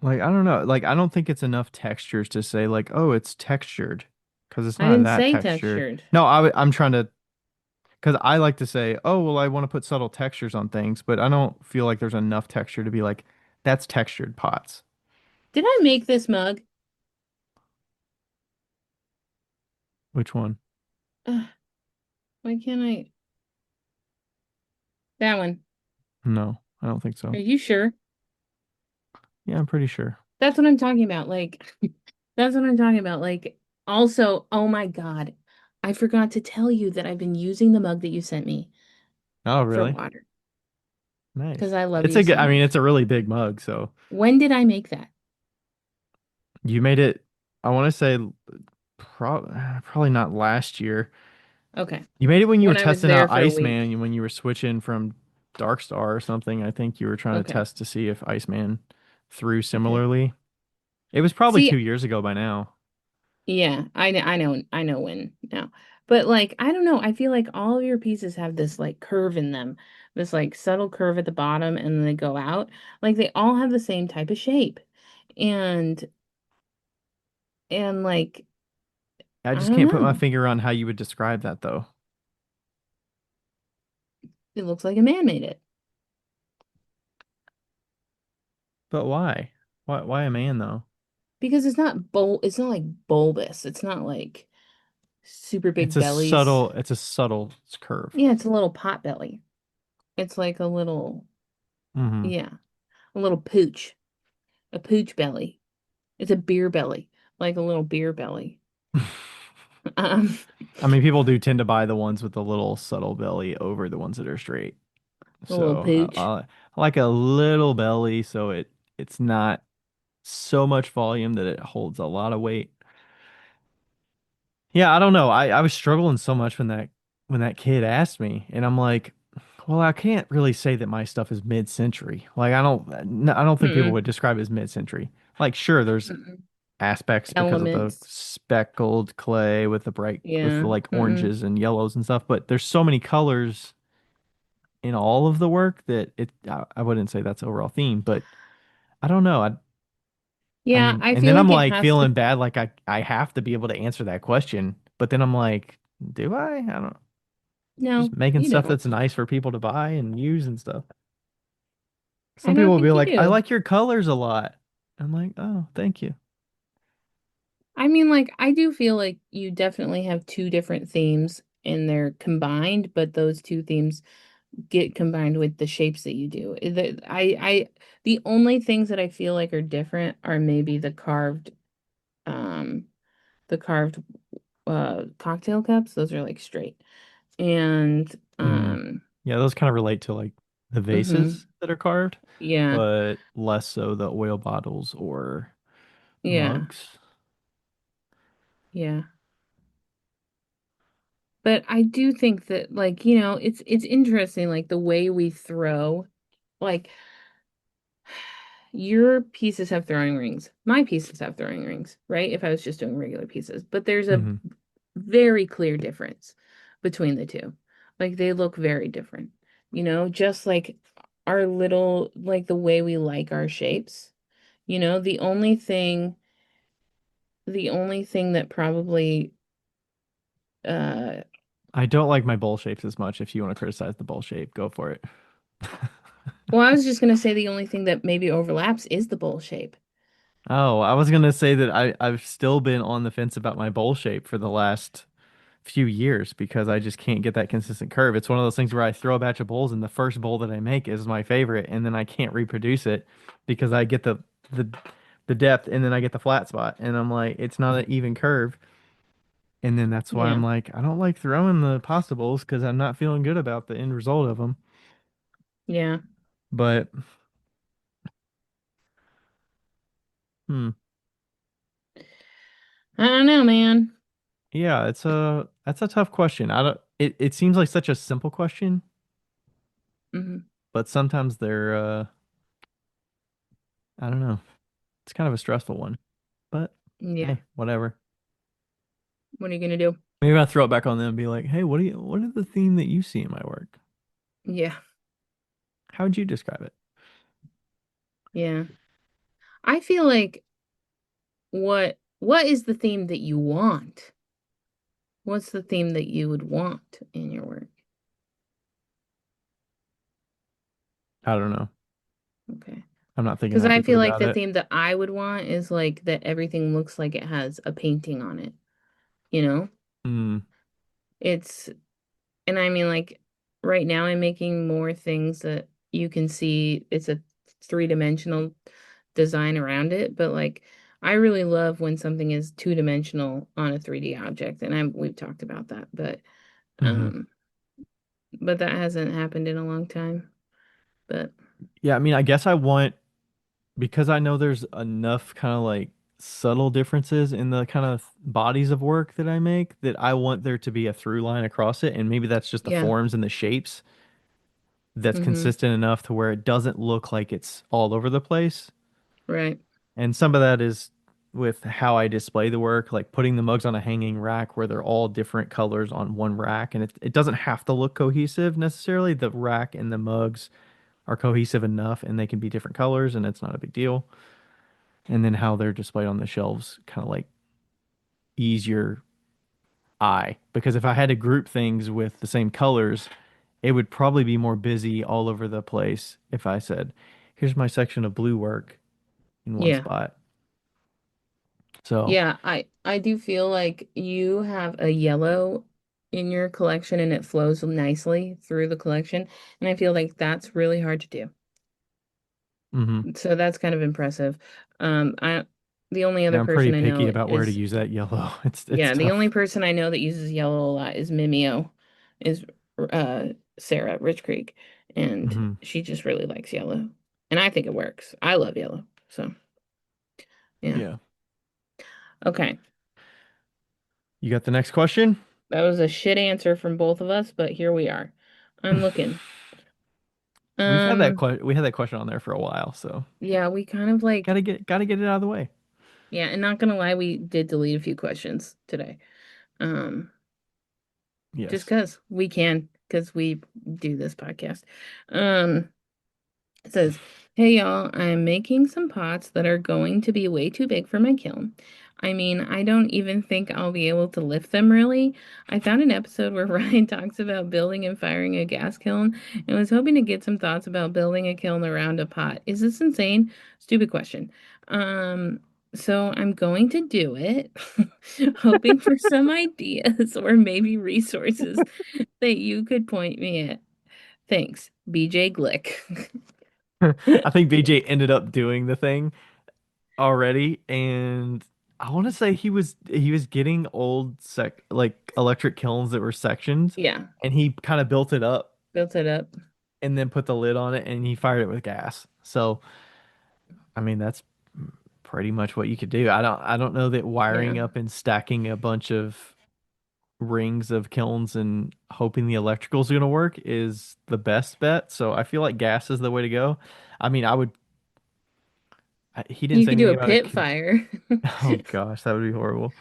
Like, I don't know. Like, I don't think it's enough textures to say like, oh, it's textured, because it's I not didn't that say textured. textured. No, I'm trying to, because I like to say, oh, well, I want to put subtle textures on things, but I don't feel like there's enough texture to be like, that's textured pots. Did I make this mug? Which one? Ugh, why can't I? That one. No, I don't think Are so. you sure? Yeah, I'm pretty sure. That's what I'm talking about. Like, that's what I'm talking about. Like, also, oh my God, I forgot to tell you that I've been using the mug that you sent me Oh, for really? water because Nice. I love It's you a good, so I mean, much. it's a really big mug, so When did I make that? you made it, I want to say probably not last year. Okay. You made it when you were When I was testing there out for a week. Iceman, when you were switching from Dark Star or something. I think you were trying to Okay. test to see if Iceman threw Okay. similarly. It was probably See, 2 years ago by now. yeah, I know when now. But like, I don't know. I feel like all of your pieces have this like curve in them, this like subtle curve at the bottom, and then they go out. Like they all have the same type of shape. And like, I I just don't can't put my know. finger on how you would describe that though. It looks like a man made it. But why? Why a man though? Because it's not like bulbous. It's not like super big bellies. It's a subtle curve. Yeah, it's a little pot belly. It's like a little, Hmm. yeah, a little pooch. A pooch belly. It's a beer belly, like a little beer belly. Um, I mean, people do tend to buy the ones with the little subtle belly over the ones that are straight. a little So pooch. I like a little belly, so it's not so much volume that it holds a lot of weight. Yeah, I don't know. I was struggling so much when that kid asked me, and I'm like, well, I can't really say that my stuff is mid-century. Like, I don't think people Mm-mm, would describe it as mid-century. Like, sure, there's mm-mm. aspects because of the Elements. speckled clay with the Yeah. like Mm-mm. oranges and yellows and stuff, but there's so many colors in all of the work that I wouldn't say that's the overall theme, but I don't know. I Yeah, mean, I and feel then I'm like it like has to. feeling bad, like I have to be able to answer that question. But then I'm like, do I? I don't. No, Just making you stuff don't. that's nice for people to buy and use and stuff. I Some people don't will be think you like, I do. like your colors a lot. I'm like, oh, thank you. I mean, like, I do feel like you definitely have two different themes and they're combined, but those two themes get combined with the shapes that you do. The only things that I feel like are different are maybe um, the carved cocktail cups. Those are like straight. And Mm. Yeah, those kind of relate to like the mhm, vases that are carved, yeah, but less so the oil bottles or yeah, mugs. yeah. But I do think that like, it's interesting like the way we throw like your pieces have throwing rings. My pieces have throwing rings, right? If I was just doing regular pieces. But there's a Hmm. very clear difference between the two. Like they look very different. Just like our little like the way we like our shapes. The only thing that probably uh I don't like my bowl shapes as much. If you want to criticize the bowl shape, go for it. well, I was just gonna say the only thing that maybe overlaps is the bowl shape. Oh, I was gonna say that I've still been on the fence about my bowl shape for the last few years because I just can't get that consistent curve. It's one of those things where I throw a batch of bowls and the first bowl that I make is my favorite, and then I can't reproduce it because I get the the depth and then I get the flat spot, and I'm like, it's not an even curve. And then that's why I'm Yeah. like, I don't like throwing the pasta bowls because I'm not feeling good about the end result of them. Yeah. But hmm, I don't know, man. yeah, that's a tough question. I don't. It seems like such a simple question, Hmm. but sometimes they're I don't know. It's kind of a stressful one, but Yeah. hey, whatever. What are you gonna do? Maybe I'll throw it back on them and be like, hey, what is the theme that you see in my work? Yeah. How would you describe it? Yeah. I feel like what is the theme that you want? What's the theme that you would want in your work? I don't know. Okay. I'm not thinking Because that I deeply feel like about the it. theme that I would want is like that everything looks like it has a painting on it, you know? Hmm. It's And I mean, like, right now I'm making more things that you can see it's a three-dimensional design around it, but like I really love when something is two-dimensional on a 3D object, and we've talked about that, Hmm. um but that hasn't happened in a long time. But Yeah, I mean, I guess I want because I know there's enough kind of like subtle differences in the kind of bodies of work that I make that I want there to be a through line across it, and maybe that's just the yeah. forms and the shapes that's Mhm. consistent enough to where it doesn't look like it's all over the place. Right. And some of that is with how I display the work, like putting the mugs on a hanging rack where they're all different colors on one rack. And it doesn't have to look cohesive necessarily. The rack and the mugs are cohesive enough and they can be different colors and it's not a big deal. And then how they're displayed on the shelves kind of like ease your eye. Because if I had to group things with the same colors, it would probably be more busy all over the place if I said, here's my section of blue work in one Yeah. spot. So, Yeah, I do feel like you have a yellow in your collection and it flows nicely through the collection, and I feel like that's really hard to do. mhm. So that's kind of impressive. I The only Yeah, other I'm pretty person I picky know about where to is use that yellow. It's yeah, the only tough. person I know that uses yellow a lot is Mimeo, is uh Sarah at Rich Creek, and Hmm. she just really likes yellow. And I think it works. I love yellow. So, yeah. Yeah. Okay. You got the next question? That was a shit answer from both of us, but here we are. I'm looking. Um, We had that question on there for a while, so yeah, we kind of like, gotta get it out of the way. yeah, and not gonna lie, we did delete a few questions today. Um, just Yes. 'cause we can, 'cause we do this podcast. Um, It says, "Hey y'all, I'm making some pots that are going to be way too big for my kiln. I mean, I don't even think I'll be able to lift them really. I found an episode where Ryan talks about building and firing a gas kiln and was hoping to get some thoughts about building a kiln around a pot. Is this insane? Stupid question. Um, so I'm going to do it, hoping for some ideas or maybe resources that you could point me at. Thanks, BJ Glick." I think BJ ended up doing the thing already, and I want to say he was getting old sec like electric kilns that were sectioned, Yeah, and he kind of built it up built it up. and then put the lid on it, and he fired it with gas. So, I mean, that's pretty much what you could do. I don't know that Yeah. wiring up and stacking a bunch of rings of kilns and hoping the electrical's going to work is the best bet. So I feel like gas is the way to go. I mean, he didn't You say could do anything a about a pit fire. oh gosh, that would be horrible.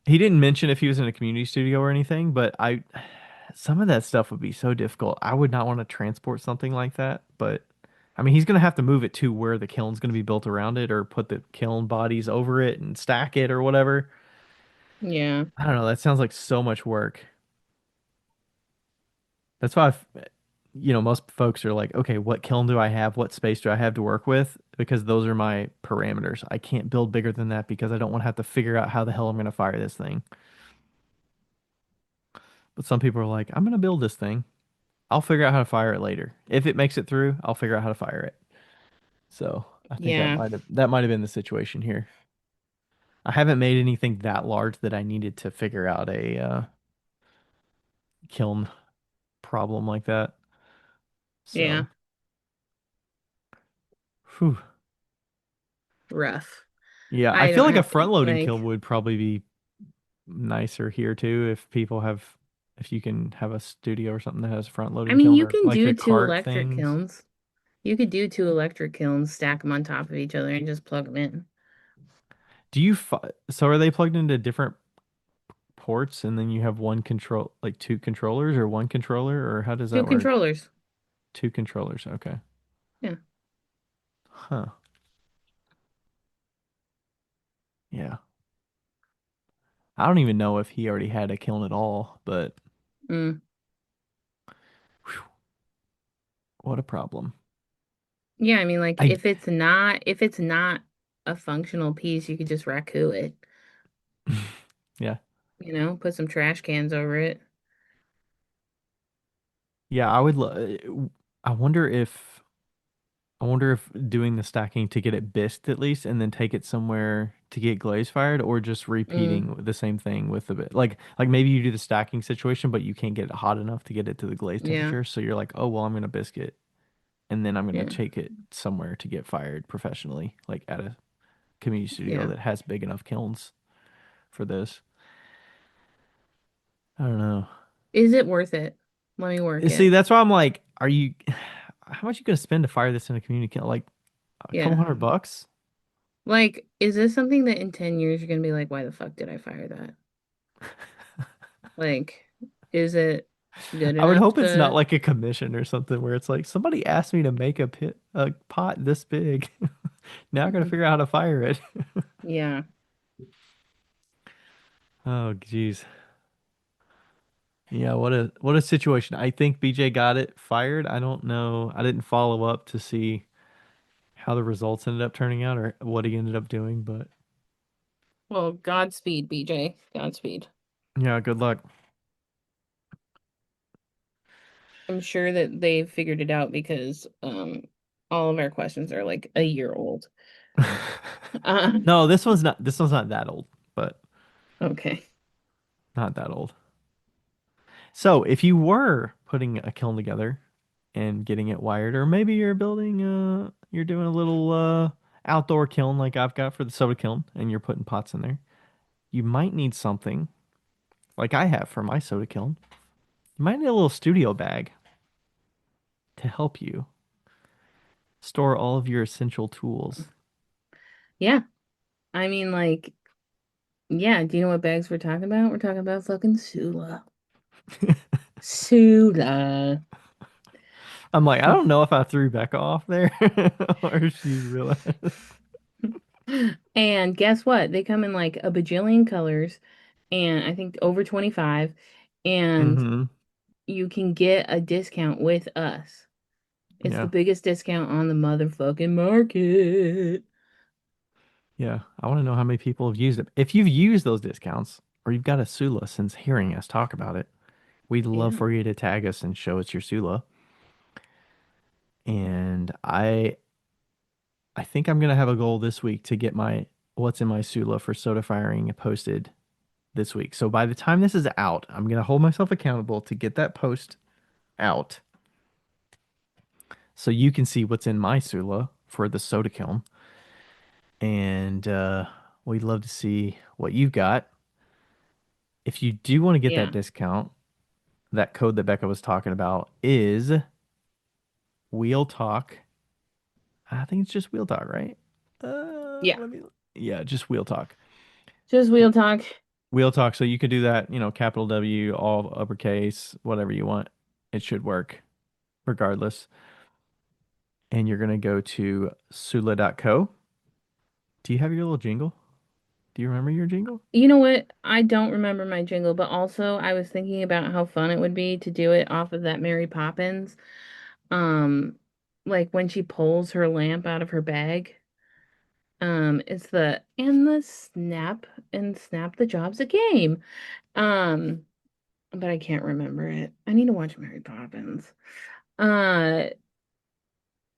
He didn't mention if he was in a community studio or anything, but some of that stuff would be so difficult. I would not want to transport something like that, but I mean, he's going to have to move it to where the kiln's going to be built around it or put the kiln bodies over it and stack it or whatever. Yeah. I don't know. That sounds like so much work. That's why most folks are like, okay, what kiln do I have? What space do I have to work with? Because those are my parameters. I can't build bigger than that because I don't want to have to figure out how the hell I'm going to fire this thing. But some people are like, I'm going to build this thing. I'll figure out how to fire it later. If it makes it through, I'll figure out how to fire it. So I think Yeah. that might have been the situation here. I haven't made anything that large that I needed to figure out a kiln problem like that. Yeah. So, whew. Rough. Yeah, I I feel don't like a have front loading like, kiln would probably be nicer here too if you can have a studio or something that has a front I loading mean, kiln you or can like do a two cart electric things. kilns. You could do two electric kilns, stack them on top of each other, and just plug them in. Do you so are they plugged into different ports and then you have one control like two controllers or one controller or how does Two that work? controllers. Two controllers. Okay. Yeah. Huh. Yeah. I don't even know if he already had a kiln at all, but Mm. whew, what a problem. Yeah, I mean, like I if it's not a functional piece, you could just raku it. yeah. Put some trash cans over it. Yeah, I wonder if I wonder if doing the stacking to get it bisqued at least and then take it somewhere to get glaze fired or just Mm. repeating the same thing with the bit. Like maybe you do the stacking situation but you can't get it hot enough to get it to the glaze Yeah. temperature. So you're like, "Oh, well, I'm going to bisque it and then I'm going to Yeah. take it somewhere to get fired professionally, like at a community studio Yeah. that has big enough kilns for this." I don't know. Is it worth it? Let me work See, it. that's why I'm like, are you how much you going to spend to fire this in a community kiln? Like a couple Yeah. $100? Like, is this something that in 10 years you're gonna be like, why the fuck did I fire that? Like, is it good I would enough hope it's not to, like a commission or something where it's like somebody asked me to make a pot this big. Now I gotta Mhm. figure out how to fire it. Yeah. Oh, geez. Yeah, what a situation. I think BJ got it fired. I don't know. I didn't follow up to see how the results ended up turning out or what he ended up doing, but Well, Godspeed, BJ. Godspeed. yeah, good luck. I'm sure that they figured it out because all of our questions are like a year old. Uh, No, this one's not that old, but okay. not that old. So, if you were putting a kiln together and getting it wired, or maybe you're doing a little outdoor kiln like I've got for the soda kiln, and you're putting pots in there, you might need something like I have for my soda kiln. You might need a little studio bag to help you store all of your essential tools. Yeah. I mean, like, yeah, do you know what bags we're talking about? We're talking about fucking Sula. Sula. I'm like, I don't know if I threw Becca off there or if she realized. And guess what? They come in like a bajillion colors and I think over 25 and Mm-hmm. you can get a discount with us. It's the Yeah. biggest discount on the motherfucking market. Yeah. I want to know how many people have used it. If you've used those discounts or you've got a Sula since hearing us talk about it, we'd love Yeah. for you to tag us and show us your Sula. And I think I'm gonna have a goal this week to get my what's in my Sula for soda firing posted this week. So by the time this is out, I'm gonna hold myself accountable to get that post out so you can see what's in my Sula for the soda kiln. And we'd love to see what you've got. If you do want to get that Yeah. discount, that code that Becca was talking about is Wheel Talk. I think it's just Wheel Talk, right? Yeah. Let me. Yeah, just Wheel Talk. Just wheel talk. Wheel Talk. So you could do that, capital W, all uppercase, whatever you want. It should work regardless. And you're gonna go to sula.co. Do you have your little jingle? Do you remember your jingle? You know what? I don't remember my jingle, but also I was thinking about how fun it would be to do it off of that Mary Poppins. Um, like when she pulls her lamp out of her bag. It's the and the snap the job's a game. Um, but I can't remember it. I need to watch Mary Poppins. Uh,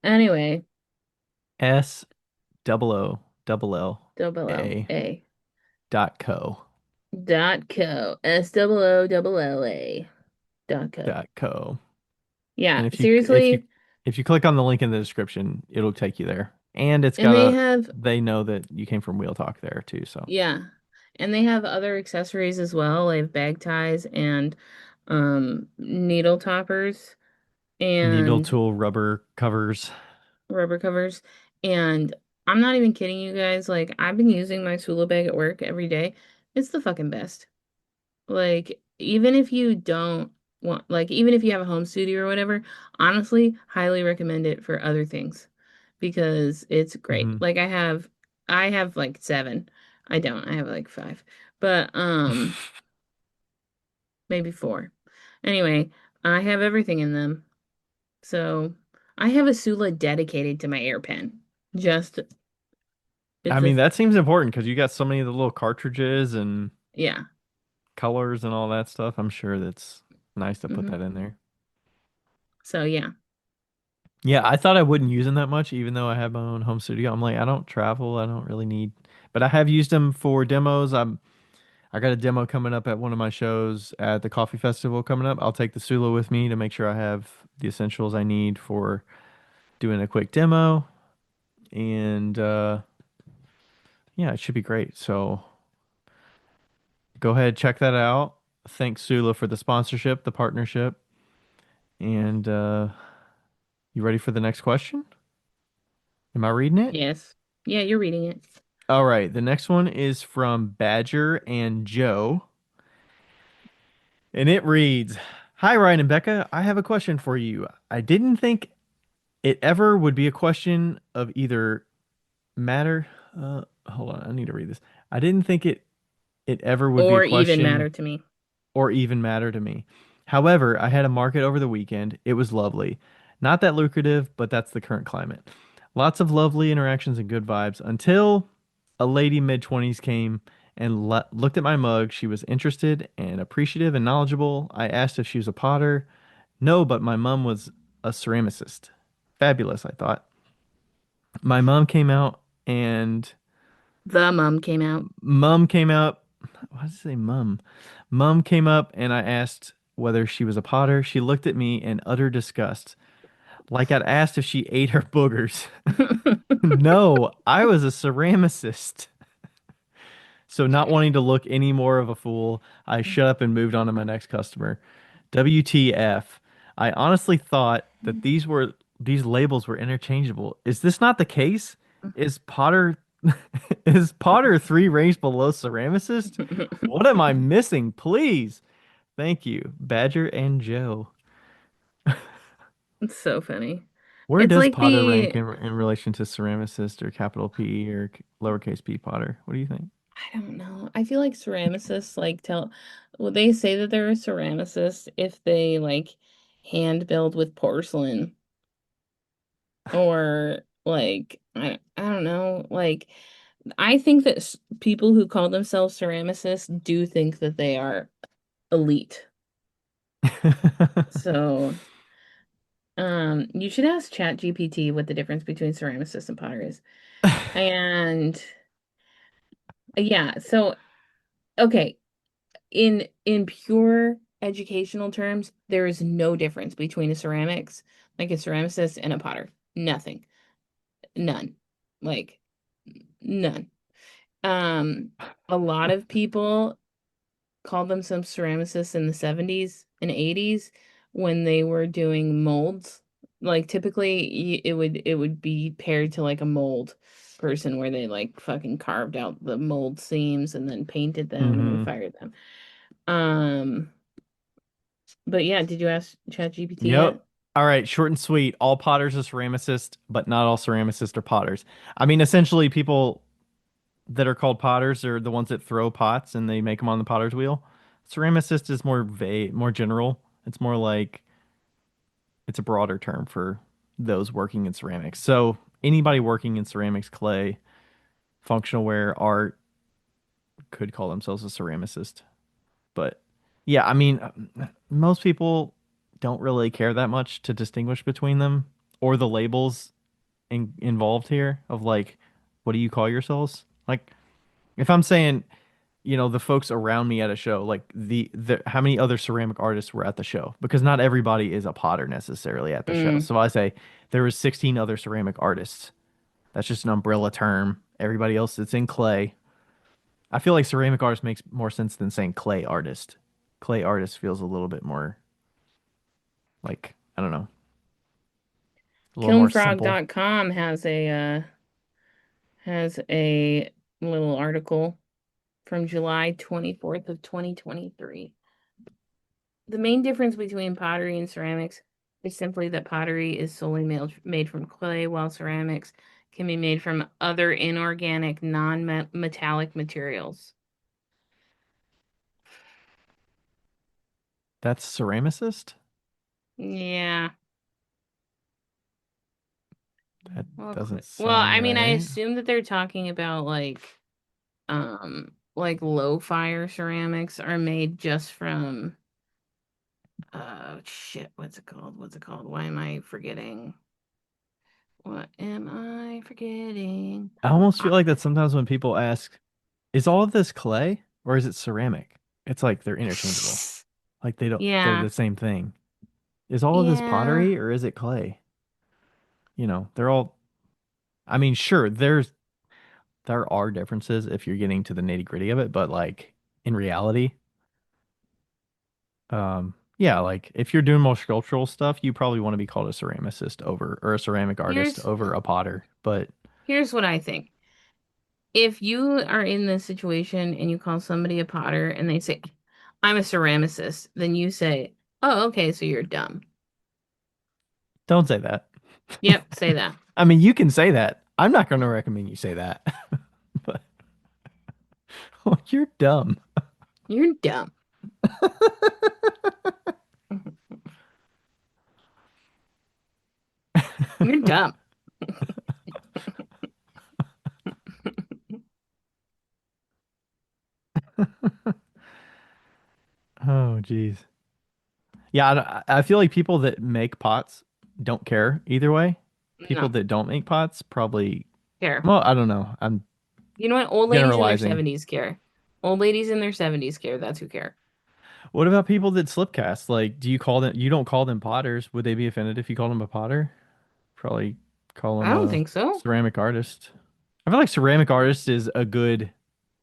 anyway, double L SOOLLA A dot co dot co SOOLLA dot co. dot co. Yeah, And seriously. if you click on the link in the description, it'll take you there. And it's And got they a have they know that you came from Wheel Talk there too. So yeah, and they have other accessories as well. They have bag ties and needle toppers needle and tool rubber covers. rubber covers. And I'm not even kidding you guys. Like, I've been using my Sula bag at work every day. It's the fucking best. Like, even if you don't want, like, even if you have a home studio or whatever, honestly, highly recommend it for other things because it's great. Hmm. Like, I have like seven. I don't. I have like five, but maybe four. Anyway, I have everything in them. So I have a Sula dedicated to my air pen. Just I it's a mean, that seems important because you got so many of the little cartridges and yeah. colors and all that stuff. I'm sure that's nice to put Hmm. that in there. So yeah. Yeah, I thought I wouldn't use them that much, even though I have my own home studio. I'm like, I don't travel, I don't really need, but I have used them for demos. I got a demo coming up at one of my shows at the coffee festival coming up. I'll take the Sula with me to make sure I have the essentials I need for doing a quick demo, and yeah, it should be great. So go ahead, check that out. Thanks Sula for the sponsorship, the partnership, and you ready for the next question? Am I reading it? Yes. Yeah, you're reading it. All right, the next one is from Badger and Joe, and it reads, "Hi Ryan and Becca, I have a question for you. I didn't think it ever would be a question of either matter. Hold on, I need to read this. I didn't think it ever would be a Or even question matter to me. or even matter to me. However, I had a market over the weekend. It was lovely. Not that lucrative, but that's the current climate. Lots of lovely interactions and good vibes until a lady mid-20s came and looked at my mug. She was interested and appreciative and knowledgeable. I asked if she was a potter. No, but my mom was a ceramicist. Fabulous, I thought. My mom came out and The mom came out. mom came out. Why does it say mom? Mom came up and I asked whether she was a potter. She looked at me in utter disgust, like I'd asked if she ate her boogers. No, I was a ceramicist. So, not wanting to look any more of a fool, I shut up and moved on to my next customer. WTF. I honestly thought that these labels were interchangeable. Is this not the case? Is Potter is Potter 3 ranks below ceramicist? What am I missing? Please. Thank you, Badger and Joe. It's so funny. Where It's does like Potter rank the in relation to ceramicist or capital P or lowercase p Potter? What do you think? I don't know. I feel like ceramicists like tell well they say that they're a ceramicist if they like hand build with porcelain or like I don't know. Like I think that people who call themselves ceramicists do think that they are elite. So, you should ask ChatGPT what the difference between ceramicist and potter is. And yeah, so okay, in pure educational terms, there is no difference between a ceramics, like a ceramicist and a potter. Nothing. None. Like none. Um, a lot of people called themselves ceramicists in the 70s and 80s when they were doing molds. Like typically it would be paired to like a mold person where they like fucking carved out the mold seams and then painted them and then Hmm. fired them. Um, but yeah, did you ask ChatGPT Yep. yet? All right, short and sweet. All potters are ceramicists, but not all ceramicists are potters. I mean, essentially, people that are called potters are the ones that throw pots and they make them on the potter's wheel. Ceramicist is more vague, more general. It's more like it's a broader term for those working in ceramics. So anybody working in ceramics, clay, functional ware, art could call themselves a ceramicist. But yeah, I mean, most people don't really care that much to distinguish between them or the labels involved here of like, what do you call yourselves? Like, if I'm saying, the folks around me at a show, like the how many other ceramic artists were at the show? Because not everybody is a potter necessarily at the show. Mm. So I say there was 16 other ceramic artists. That's just an umbrella term. Everybody else it's in clay. I feel like ceramic artist makes more sense than saying clay artist. Clay artist feels a little bit more like, I don't know. A little more simple. Kilnfrog.com has a little article from July 24th of 2023. The main difference between pottery and ceramics is simply that pottery is solely made from clay, while ceramics can be made from other inorganic, non-metallic materials. That's ceramicist? Yeah. That Well, doesn't I sound mean, I right. assume that they're talking about like low fire ceramics are made just from shit, what's it called? What's it called? Why am I forgetting? What am I forgetting? I almost feel Ah, like that sometimes when people ask, is all of this clay or is it ceramic? It's like they're interchangeable. Like they're yeah. the same thing. Is all of this Yeah. pottery or is it clay? You know, they're all, I mean, sure, there are differences if you're getting to the nitty-gritty of it, but like in reality, yeah, like if you're doing more sculptural stuff, you probably want to be called a ceramicist over or a ceramic artist Here's over a potter. But here's what I think. If you are in this situation and you call somebody a potter and they say, I'm a ceramicist, then you say, oh, okay, so you're dumb. don't say that. Yep, say that. I mean, you can say that. I'm not going to recommend you say that. But oh, you're dumb. You're dumb. You're dumb. Oh, geez. Yeah, I feel like people that make pots don't care either way. People No, that don't make pots probably, care. well, I don't know. I'm You know what? Old ladies in their generalizing. 70s care. Old ladies in their 70s care. That's who care. What about people that slip cast? Like, do you call them, you don't call them potters. Would they be offended if you called them a potter? Probably call I them don't a think so. ceramic artist. I feel like ceramic artist is a good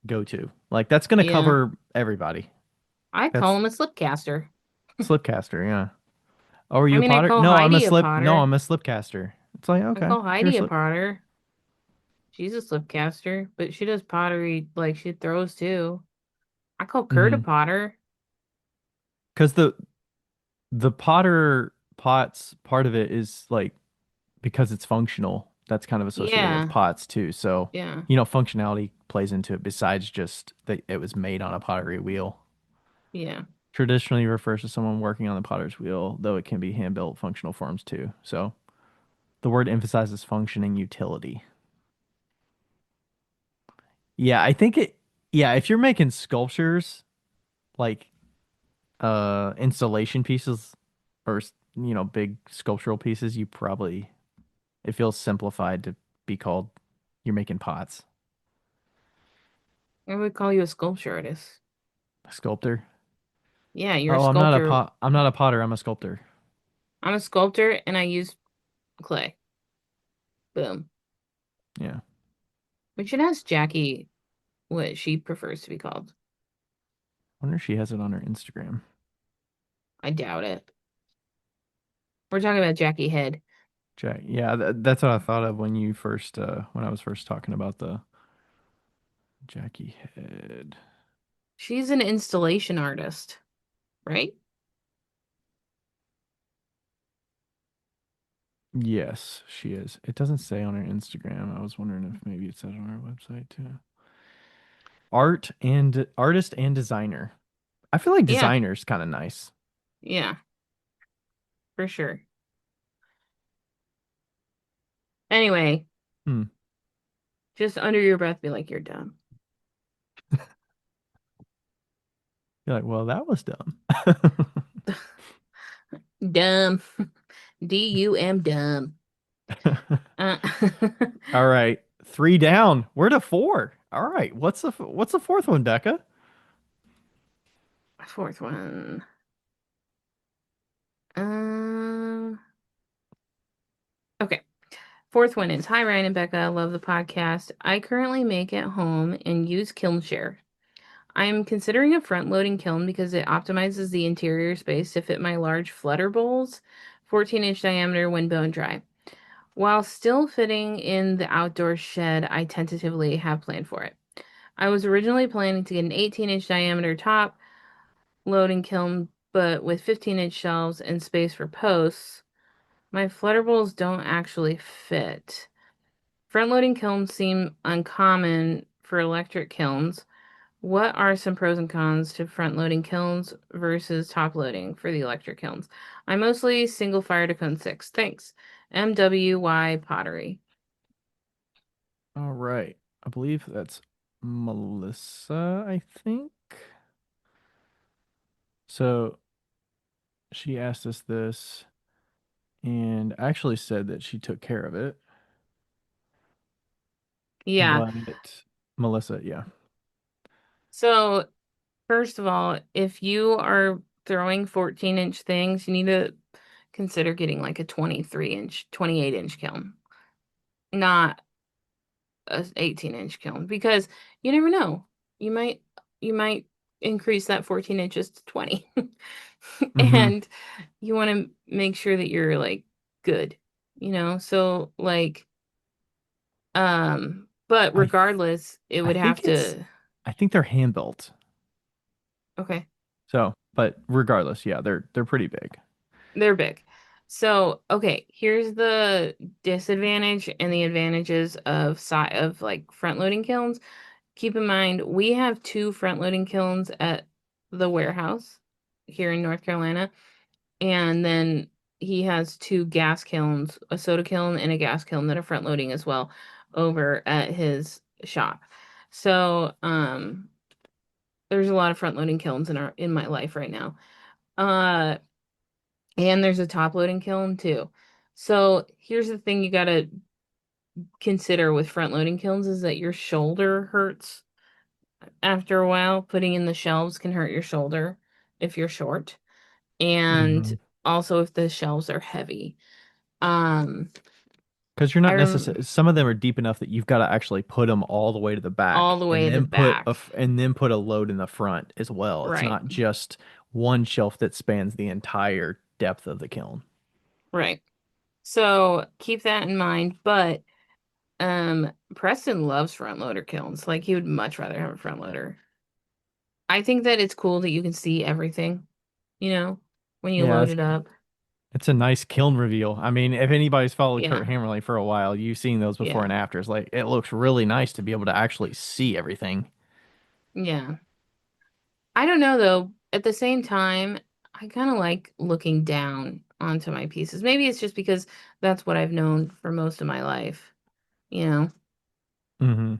go-to. Like, that's going to Yeah. cover everybody. I call That's him a slipcaster. slipcaster, yeah. Oh, are I you a mean, I potter? call No, I'm a Heidi a slip. No, potter. I'm a slipcaster. It's like, I okay, call you're a Heidi a slip. potter. She's a slipcaster, but she does pottery like she throws too. I call Kurt a Mm-hmm. potter. Because the potter pots part of it is like because it's functional. That's kind of associated with Yeah, pots too. So, yeah, functionality plays into it besides just that it was made on a pottery wheel. yeah. Traditionally refers to someone working on the potter's wheel, though it can be hand-built functional forms too. So, the word emphasizes function and utility. Yeah, I think it yeah, if you're making sculptures like installation pieces or big sculptural pieces, you probably it feels simplified to be called you're making pots. I would call you a sculpture artist. A sculptor. Yeah, you're a Oh, sculptor. I'm not a potter, I'm a sculptor. I'm a sculptor and I use clay. Boom. Yeah. We should ask Jackie what she prefers to be called. I wonder if she has it on her Instagram. I doubt it. We're talking about Jackie Head. Jack. Yeah, that's what I thought of when you first when I was first talking about the Jackie head. She's an installation artist, right? Yes, she is. It doesn't say on her Instagram. I was wondering if maybe it said on her website too. Artist and designer. I feel like Yeah, designer's kind of nice. yeah, for sure. Anyway, Hmm. just under your breath, be like, you're dumb. You're like, well, that was dumb. Dumb. D-U-M, dumb. Uh, All right, three down. We're to four. All right, what's the fourth one, Becca? fourth one. Um, okay. Fourth one is, hi, Ryan and Becca. Love the podcast. I currently make at home and use KilnShare. I'm considering a front-loading kiln because it optimizes the interior space to fit my large flutter bowls, 14-inch diameter, wind blown dry. While still fitting in the outdoor shed I tentatively have planned for it. I was originally planning to get an 18-inch diameter top loading kiln, but with 15-inch shelves and space for posts, my flutterballs don't actually fit. Front-loading kilns seem uncommon for electric kilns. What are some pros and cons to front-loading kilns versus top-loading for the electric kilns? I mostly single fire to cone 6. Thanks. MWY Pottery. All right. I believe that's Melissa, I think. So she asked us this and actually said that she took care of it. Yeah. But Melissa, yeah. So, first of all, if you are throwing 14-inch things, you need to consider getting like a 23-inch, 28-inch kiln, not a 18-inch kiln, because you never know. You might you might increase that 14 inches to 20. Hmm. And you want to make sure that you're like good, So like but I th regardless, it I would have think it's to. I think they're hand built. Okay. So, but regardless, yeah, they're pretty big. They're big. So, okay, here's the disadvantage and the advantages of like front loading kilns. Keep in mind, we have two front loading kilns at the warehouse here in North Carolina, and then he has two gas kilns, a soda kiln and a gas kiln that are front loading as well over at his shop. So, there's a lot of front loading kilns in my life right now. Uh And there's a top loading kiln too. So here's the thing you gotta consider with front loading kilns is that your shoulder hurts after a while. Putting in the shelves can hurt your shoulder if you're short. And Hmm. also if the shelves are heavy. Um, Because you're I not rem necessarily, some of them are deep enough that you've got to actually put them all the way to the all back the and way to the then back. put a load in the front as well. It's Right, not just one shelf that spans the entire depth of the kiln. right. So keep that in mind. But Preston loves front loader kilns. Like he would much rather have a front loader. I think that it's cool that you can see everything, you know, when you Yeah, load it up. it's a nice kiln reveal. I mean, if anybody's followed Kurt Yeah. Hammerly for a while, you've seen those before Yeah. and afters. Like it looks really nice to be able to actually see everything. Yeah. I don't know though. At the same time, I kind of like looking down onto my pieces. Maybe it's just because that's what I've known for most of my life, you know. Hmm.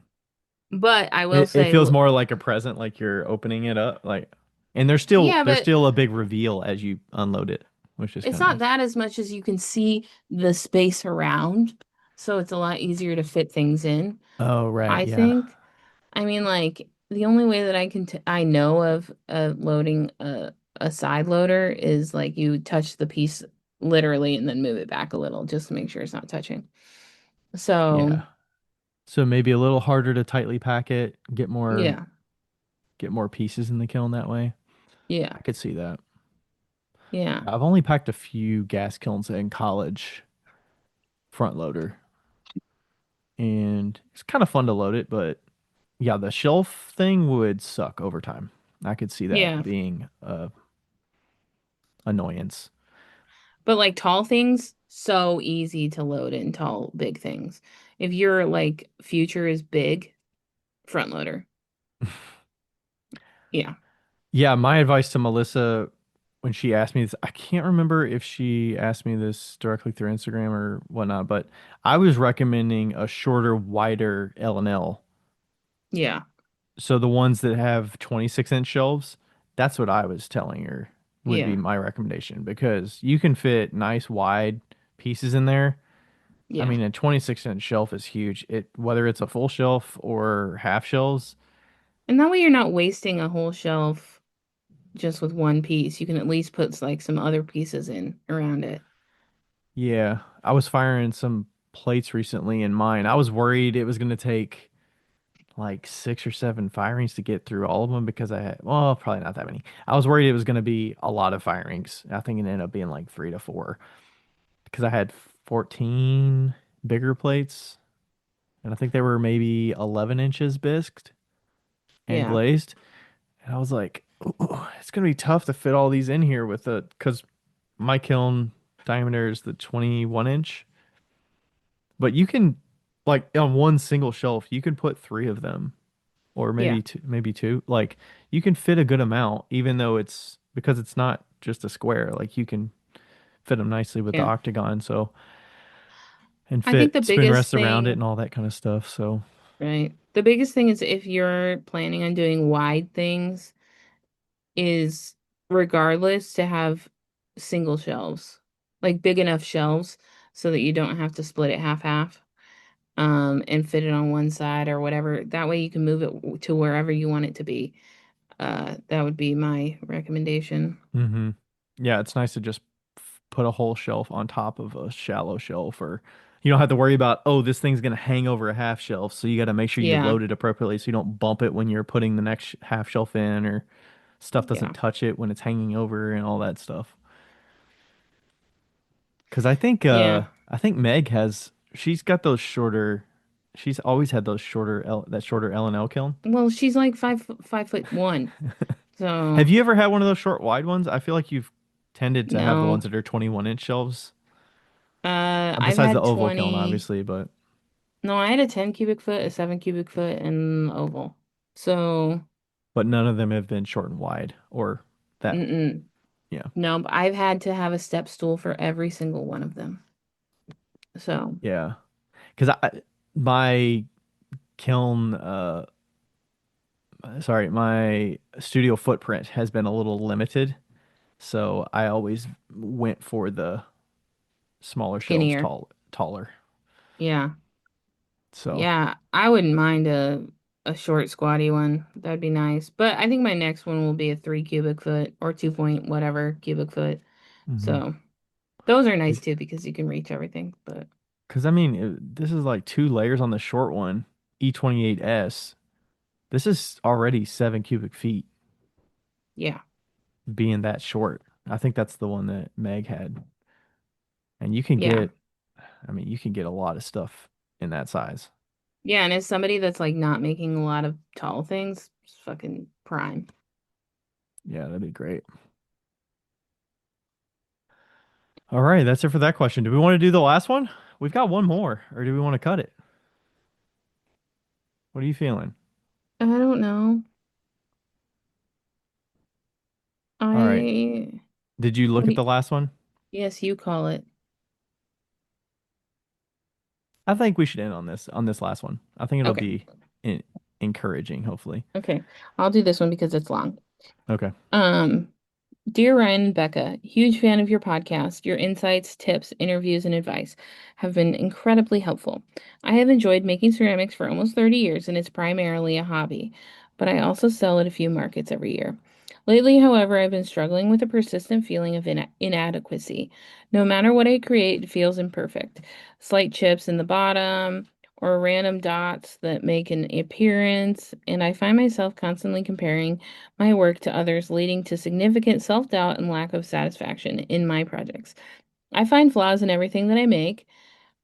But I will It say, feels more like a present, like you're opening it up, like, and yeah, there's but still a big reveal as you unload it, which is it's kind of not nice. that as much as you can see the space around. So it's a lot easier to fit things in, Oh, right, I yeah. think. I mean, like the only way that I know of loading a side loader is like you touch the piece literally and then move it back a little just to make sure it's not touching. So, Yeah. So maybe a little harder to tightly pack it, yeah. get more pieces in the kiln that way. Yeah. I could see that. Yeah. Yeah, I've only packed a few gas kilns in college front loader, and it's kind of fun to load it, but yeah, the shelf thing would suck over time. I could see that Yeah. being a annoyance. But like tall things, so easy to load in tall big things. If your like future is big, front loader. Yeah. Yeah, my advice to Melissa when she asked me this, I can't remember if she asked me this directly through Instagram or whatnot, but I was recommending a shorter, wider L&L. Yeah. So the ones that have 26-inch shelves, that's what I was telling her would be Yeah. my recommendation because you can fit nice wide pieces in there. I Yeah. mean, a 26-inch shelf is huge. It whether it's a full shelf or half shelves. And that way you're not wasting a whole shelf just with one piece. You can at least put like some other pieces in around it. Yeah, I was firing some plates recently in mine. I was worried it was going to take like 6 or 7 firings to get through all of them because I had, well, probably not that many. I was worried it was going to be a lot of firings. I think it ended up being like 3 to 4 because I had 14. bigger plates, and I think they were maybe 11 inches bisqued and Yeah. glazed. And I was like, "Ooh, it's gonna be tough to fit all these in here with the because my kiln diameter is the 21 inch, but you can like on one single shelf you can put three of them or Yeah. maybe two. Like you can fit a good amount, even though it's because it's not just a square. Like you can fit them nicely with the Yeah. octagon. So and I think the fit spoon biggest rests around it and thing, all that kind of stuff. So right? The biggest thing is if you're planning on doing wide things, is regardless to have single shelves, like big enough shelves so that you don't have to split it half, and fit it on one side or whatever. That way you can move it to wherever you want it to be. That would be my recommendation. hmm yeah, it's nice to just put a whole shelf on top of a shallow shelf, or you don't have to worry about, oh, this thing's gonna hang over a half shelf. So you got to make sure you Yeah. load it appropriately so you don't bump it when you're putting the next half shelf in, or stuff Yeah. doesn't touch it when it's hanging over and all that stuff. Because Yeah. I think Meg has she's got those shorter. She's always had those shorter L and L kiln. Well, she's like 5'1". So Have you ever had one of those short wide ones? I feel like you've tended to have the no. ones that are 21-inch shelves. I've Besides the had oval kiln, 20. obviously, but No, I had a 10 cubic foot, a 7 cubic foot, and oval. So, none of them have been short and wide or that. mm-mm. Yeah, No, but I've had to have a step stool for every single one of them. So, yeah. Because I my kiln, sorry, my studio footprint has been a little limited, so I always went for the smaller shelves, skinnier. taller. Yeah. So, Yeah, I wouldn't mind a short squatty one. That'd be nice. But I think my next one will be a 3 cubic foot or 2 point whatever cubic foot. hmm So, those are nice too because you can reach everything. But because I mean, this is like two layers on the short one, E28S. This is already 7 cubic feet yeah. being that short. I think that's the one that Meg had. And you can Yeah. get, I mean, you can get a lot of stuff in that size. Yeah, and as somebody that's like not making a lot of tall things, it's fucking prime. Yeah, that'd be great. All right, that's it for that question. Do we want to do the last one? We've got one more, or do we want to cut it? What are you feeling? I don't know. All right. I Did you what look do at you, the last one? yes, you call it. I think we should end on this last one. I think it'll Okay. be en encouraging, hopefully. Okay. I'll do this one because it's long. Okay. Um Dear Ryan and Becca, huge fan of your podcast. Your insights, tips, interviews, and advice have been incredibly helpful. I have enjoyed making ceramics for almost 30 years, and it's primarily a hobby, but I also sell at a few markets every year. Lately, however, I've been struggling with a persistent feeling of inadequacy. No matter what I create, it feels imperfect. Slight chips in the bottom, or random dots that make an appearance, and I find myself constantly comparing my work to others, leading to significant self doubt and lack of satisfaction in my projects. I find flaws in everything that I make.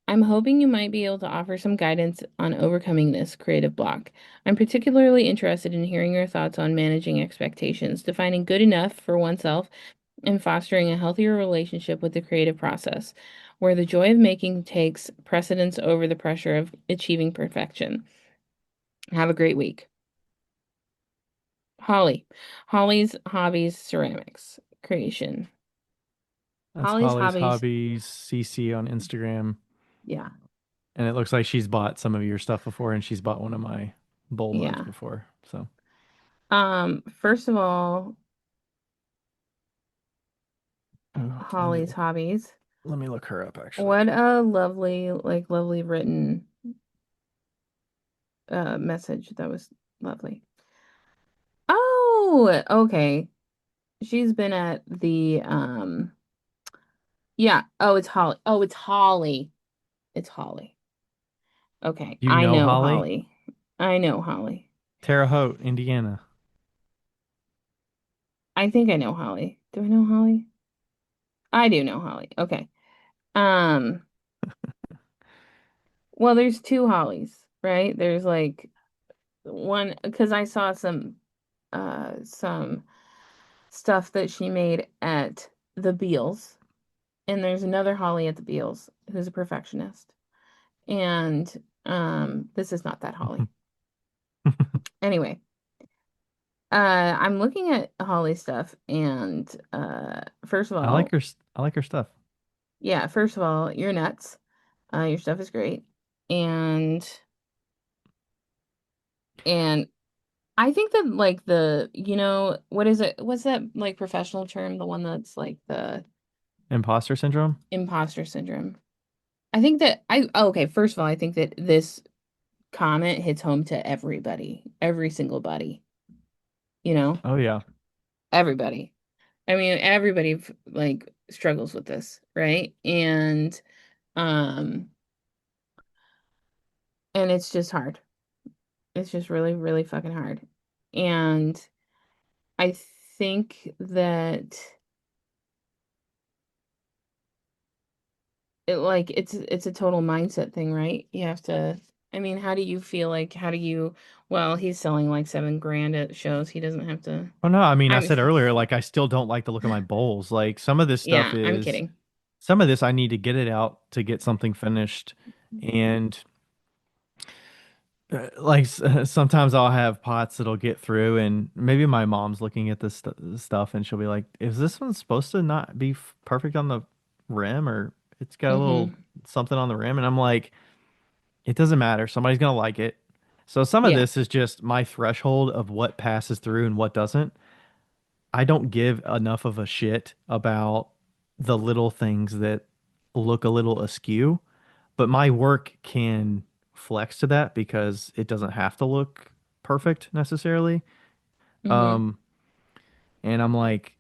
I'm hoping you might be able to offer some guidance on overcoming this creative block. I'm particularly interested in hearing your thoughts on managing expectations, defining good enough for oneself, and fostering a healthier relationship with the creative process, where the joy of making takes precedence over the pressure of achieving perfection. Have a great week. Holly. Holly's Hobbies Ceramics Creation. That's Holly's Holly's Hobbies. Hobbies CC on Instagram. Yeah. And it looks like she's bought some of your stuff before and she's bought one of my bowl mugs Yeah. before. So, First of all, oh, Holly's Hobbies. let me look her up actually. What a lovely written message. That was lovely. Oh, okay. She's been at the yeah. Oh, it's Holly. Oh, it's Holly. It's Holly. Okay. You I know know Holly? Holly. I know Holly. Terre Haute, Indiana. I think I know Holly. Do I know Holly? I do know Holly. Okay. Um, well, there's two hollies, right? There's like one because I saw some stuff that she made at the Beals, and there's another holly at the Beals who's a perfectionist. And this is not that holly. Anyway, I'm looking at holly stuff and first of all, I like her stuff. yeah, first of all, you're nuts. Your stuff is great. And and I think that like what is it? What's that like professional term? The one that's like the Imposter syndrome? imposter syndrome. I think that okay, first of all, I think that this comment hits home to everybody, every single buddy, you know, Oh yeah. everybody. I mean, everybody like struggles with this, right? Um and it's just hard. It's just really, really fucking hard. And I think that it's a total mindset thing, right? You have to I mean, how do you feel like how do you well, he's selling like 7 grand at shows. He doesn't have to Oh no, I mean I I'm said earlier, like I still don't like the look of my bowls. Like yeah, I'm kidding. some of this I need to get it out to get something finished. And sometimes I'll have pots that'll get through, and maybe my mom's looking at this stuff and she'll be like, "Is this one supposed to not be perfect on the rim, or it's got a little Mm-hmm. something on the rim?" And I'm like, "It doesn't matter. Somebody's gonna like it." So some of Yeah. this is just my threshold of what passes through and what doesn't. I don't give enough of a shit about the little things that look a little askew, but my work can flex to that because it doesn't have to look perfect necessarily. Mm-hmm. Um, and I'm like,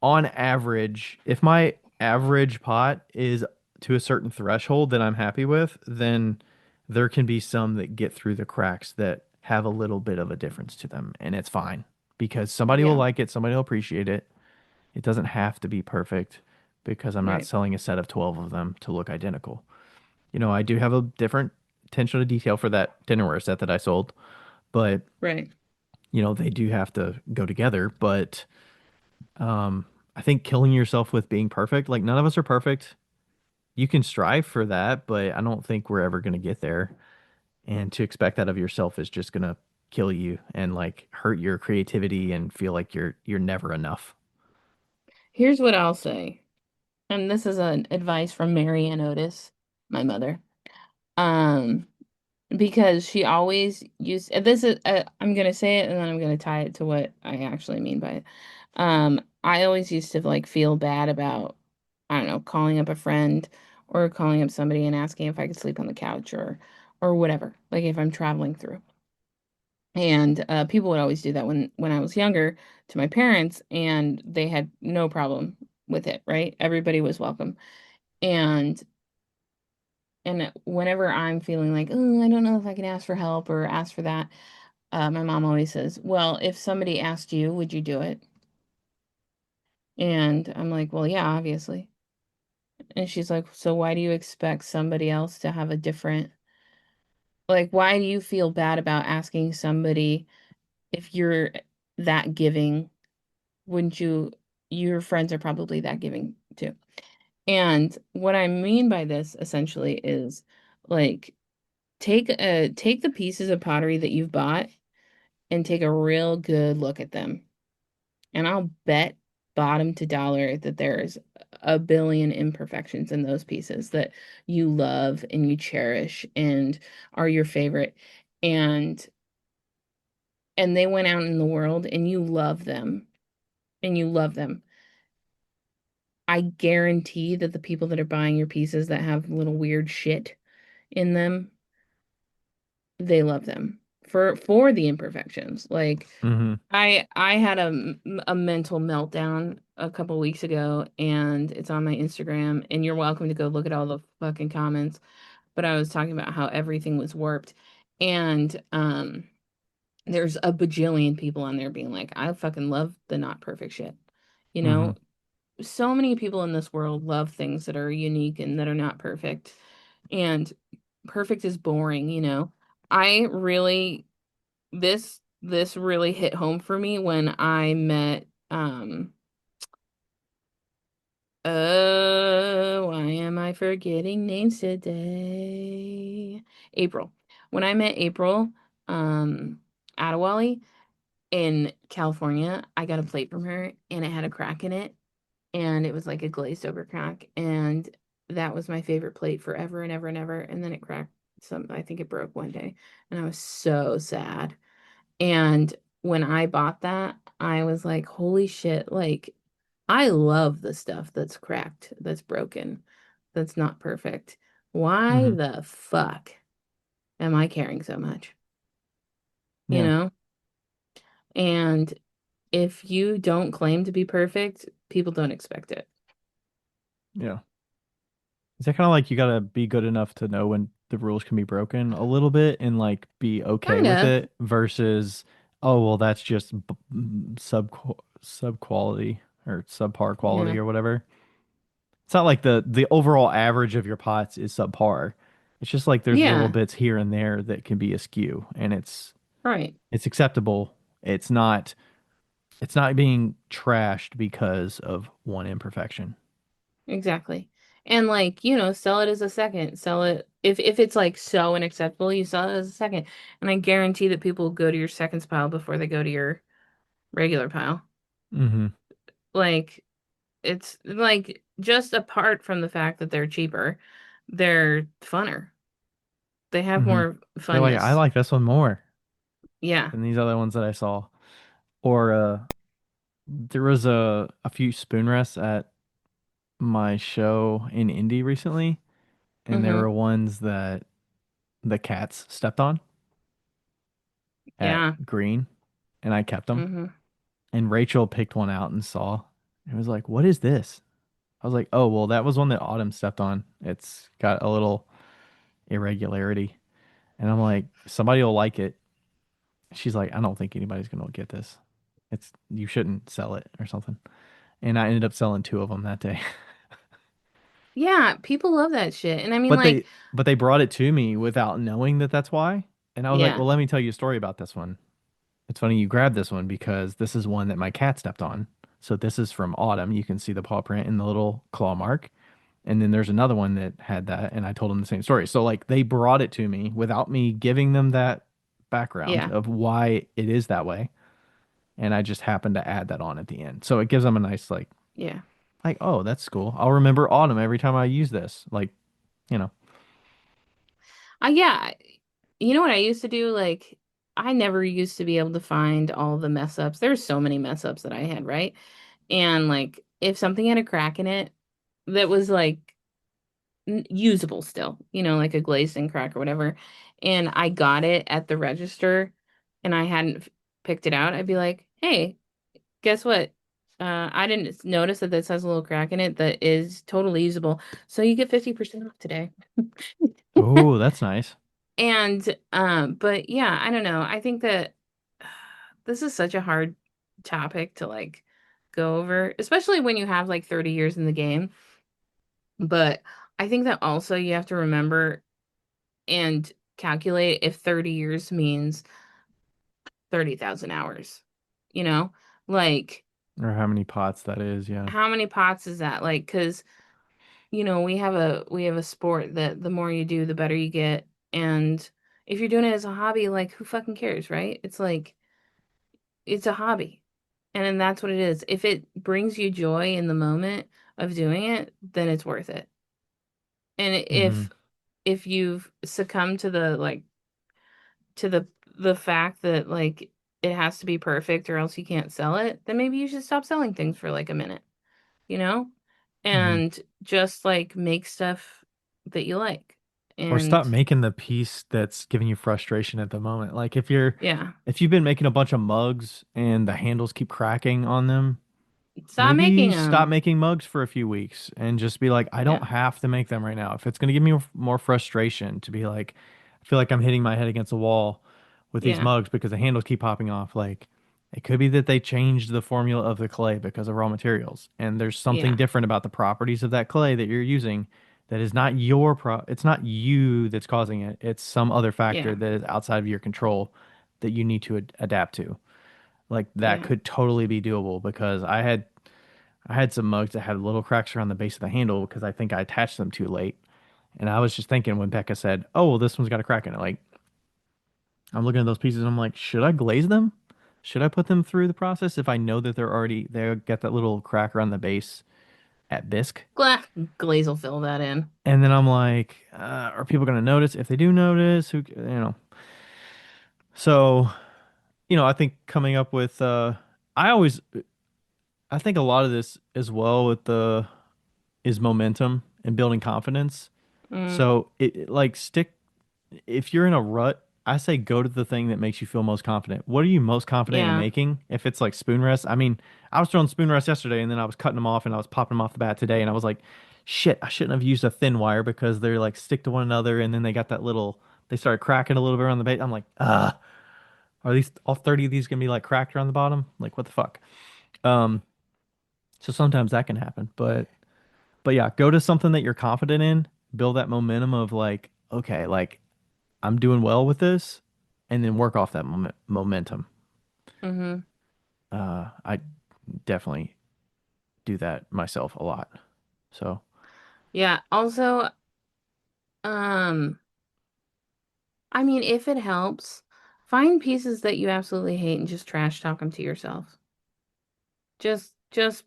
on average, if my average pot is to a certain threshold that I'm happy with, then there can be some that get through the cracks that have a little bit of a difference to them, and it's fine because somebody will Yeah. like it, somebody will appreciate it. It doesn't have to be perfect because I'm not Right. selling a set of 12 of them to look identical. I do have a different attention to detail for that dinnerware set that I sold, but Right. they do have to go together. But I think killing yourself with being perfect, like none of us are perfect. You can strive for that, but I don't think we're ever going to get there. And to expect that of yourself is just going to kill you and like hurt your creativity and feel like you're never enough. Here's what I'll say. And this is an advice from Mary Ann Otis, my mother. Um, because she always used this is I'm gonna say it and then I'm gonna tie it to what I actually mean by it. I always used to like feel bad about I don't know, calling up a friend or calling up somebody and asking if I could sleep on the couch or whatever, like if I'm traveling through. And people would always do that when I was younger to my parents, and they had no problem with it, right? Everybody was welcome. And whenever I'm feeling like, oh, I don't know if I can ask for help or ask for that, my mom always says, well, if somebody asked you, would you do it? And I'm like, well, yeah, obviously. And she's like, so why do you expect somebody else to have a different, like, why do you feel bad about asking somebody if you're that giving? Wouldn't you, your friends are probably that giving too. And what I mean by this essentially is like, take the pieces of pottery that you've bought and take a real good look at them. And I'll bet bottom to dollar that there's a billion imperfections in those pieces that you love and you cherish and are your favorite. And they went out in the world and you love them and you love them. I guarantee that the people that are buying your pieces that have little weird shit in them, they love them for the imperfections. Like Hmm. I had a mental meltdown a couple weeks ago, and it's on my Instagram, and you're welcome to go look at all the fucking comments. But I was talking about how everything was warped, and there's a bajillion people on there being like, I fucking love the not perfect shit. You know, Hmm. so many people in this world love things that are unique and that are not perfect. And perfect is boring, you know. I really this really hit home for me when I met why am I forgetting names today? April. When I met April, um, Adewale in California, I got a plate from her and it had a crack in it, and it was like a glazed over crack, and that was my favorite plate forever and ever and ever. And then it cracked I think it broke one day, and I was so sad. And when I bought that, I was like, holy shit, like I love the stuff that's cracked, that's broken, that's not perfect. Why Hmm. the fuck am I caring so much? You Yeah. know? And if you don't claim to be perfect, people don't expect it. Yeah. Is that kind of like you gotta be good enough to know when the rules can be broken a little bit and like be okay Kind with of. it versus, oh, well, that's just sub quality or subpar quality Yeah. or whatever. It's not like the overall average of your pots is subpar. It's just like there's little Yeah. bits here and there that can be askew, and Right. it's acceptable. It's not being trashed because of one imperfection. Exactly. And like, sell it as a second. Sell it if it's like so unacceptable, you sell it as a second. And I guarantee that people will go to your seconds pile before they go to your regular pile. Hmm. Like it's like just apart from the fact that they're cheaper, they're funner. They have Hmm. more They're like, I funness. like this one more Yeah. than these other ones that I saw. Or there was a few spoon rests at my show in Indy recently, and there Mm-hmm. were ones that the cats stepped on at Yeah. Green, and I kept them. Mm-hmm. And Rachel picked one out and saw. It was like, "What is this?" I was like, "Oh, well, that was one that Autumn stepped on. It's got a little irregularity." And I'm like, "Somebody will like it." She's like, "I don't think anybody's gonna get this. It's you shouldn't sell it or something." And I ended up selling two of them that day. Yeah, people love that shit. And I mean But like, they brought it to me without knowing that that's why. And I was like, yeah. "Well, let me tell you a story about this one. It's funny you grabbed this one because this is one that my cat stepped on. So this is from Autumn. You can see the paw print and the little claw mark. And then there's another one that had that, and I told them the same story. So like they brought it to me without me giving them that background Yeah. of why it is that way, and I just happened to add that on at the end. So it gives them a nice Yeah. oh, that's cool. I'll remember Autumn every time I use this. Like, you know. Yeah. You know what I used to do? Like, I never used to be able to find all the mess ups. There's so many mess ups that I had, right? And like, if something had a crack in it that was like usable still, like a glazed in crack or whatever, and I got it at the register and I hadn't picked it out, I'd be like, hey, guess what? I didn't notice that this has a little crack in it that is totally usable. So you get 50% off today. Oh, that's nice. And but yeah, I don't know. I think that this is such a hard topic to like go over, especially when you have like 30 years in the game. But I think that also you have to remember and calculate if 30 years means 30,000 hours. You know? Like Or how many pots that is, yeah. how many pots is that? Like cuz we have a sport that the more you do, the better you get. And if you're doing it as a hobby, like who fucking cares, right? It's like it's a hobby. And then that's what it is. If it brings you joy in the moment of doing it, then it's worth it. And Hmm. if you've succumbed to the fact that like it has to be perfect or else you can't sell it, then maybe you should stop selling things for like a minute, you know? Hmm. And just like make stuff that you like. Or stop And making the piece that's giving you frustration at the moment. Like yeah, if you've been making a bunch of mugs and the handles keep cracking on them, stop making maybe stop them. making mugs for a few weeks and just be like, I don't Yeah, have to make them right now. If it's going to give me more frustration to be like, I feel like I'm hitting my head against a wall with these yeah, mugs because the handles keep popping off. Like, it could be that they changed the formula of the clay because of raw materials. And there's something yeah, different about the properties of that clay that you're using that is not your it's not you that's causing it. It's some other factor Yeah. that is outside of your control that you need to adapt to. Like that Yeah. could totally be doable because I had some mugs that had little cracks around the base of the handle because I think I attached them too late. And I was just thinking when Becca said, "Oh, well, this one's got a crack in it." Like I'm looking at those pieces and I'm like, "Should I glaze them? Should I put them through the process if I know that they get that little crack around the base at bisque?" Gla Glaze will fill that in. And then I'm like, "Are people going to notice? If they do notice, who, you know?" So, I think coming up with I always I think a lot of this as well with the is momentum and building confidence. Mm, So like stick if you're in a rut, I say go to the thing that makes you feel most confident. What are you most confident in yeah. making? If it's like spoon rests, I mean, I was throwing spoon rests yesterday and then I was cutting them off and I was popping them off the bat today and I was like, shit, I shouldn't have used a thin wire because they're like stick to one another and then they got that little they started cracking a little bit around the base. I'm like, are these all 30 of these gonna be like cracked around the bottom? Like what the fuck? Um, so sometimes that can happen, but yeah, go to something that you're confident in, build that momentum of like, okay, like I'm doing well with this, and then work off that momentum. Mm-hmm. I definitely do that myself a lot. So, Yeah. Also, um, I mean, if it helps, find pieces that you absolutely hate and just trash talk them to yourself. Just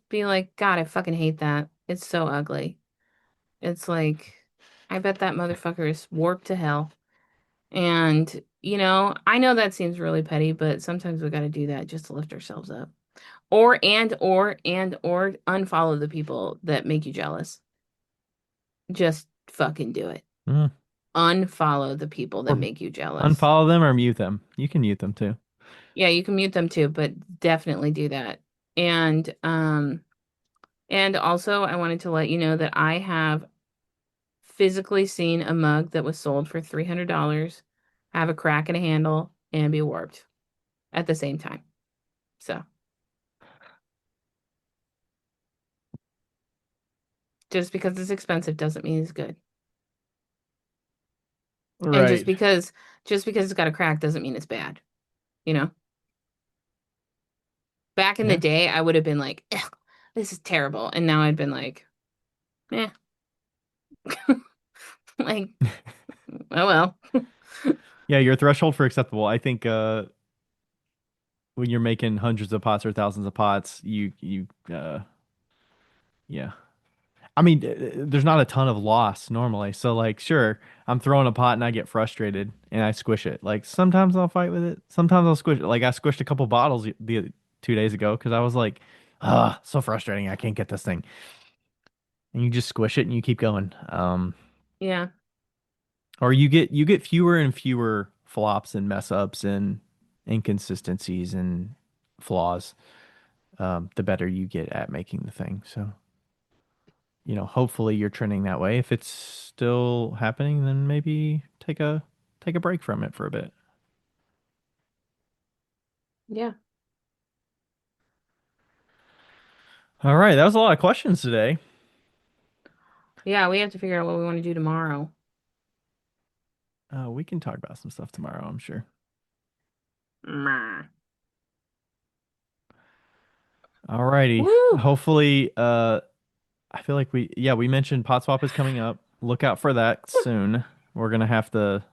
be like, God, I fucking hate that. It's so ugly. It's like, I bet that motherfucker is warped to hell. And, I know that seems really petty, but sometimes we got to do that just to lift ourselves up. Or unfollow the people that make you jealous. Just fucking do it. mm, Unfollow the people that or make you jealous. unfollow them or mute them. You can mute them too. Yeah, you can mute them too, but definitely do that. And and also I wanted to let you know that I have physically seen a mug that was sold for $300 have a crack in a handle and be warped at the same time. So, just because it's expensive doesn't mean it's good. And Right. just because it's got a crack doesn't mean it's bad, you know? Back in the Yeah. day, I would have been like, "Ugh, this is terrible." And now I'd been like, "Eh, like, oh well." Yeah, your threshold for acceptable. I think when you're making hundreds of pots or thousands of pots, yeah. I mean, there's not a ton of loss normally. So like, sure, I'm throwing a pot and I get frustrated and I squish it. Like sometimes I'll fight with it. Sometimes I'll squish it. Like I squished a couple bottles the 2 days ago because I was like, so frustrating. I can't get this thing. And you just squish it and you keep going. Yeah. Or you get fewer and fewer flops and mess ups and inconsistencies and flaws. The better you get at making the thing. So. Hopefully you're trending that way. If it's still happening, then maybe take a break from it for a bit. Yeah. All right, that was a lot of questions today. Yeah, we have to figure out what we want to do tomorrow. We can talk about some stuff tomorrow, I'm sure. Meh. All righty. Woo! Hopefully, I feel like we mentioned Pot Swap is coming up. Look out for that soon. We're gonna have to.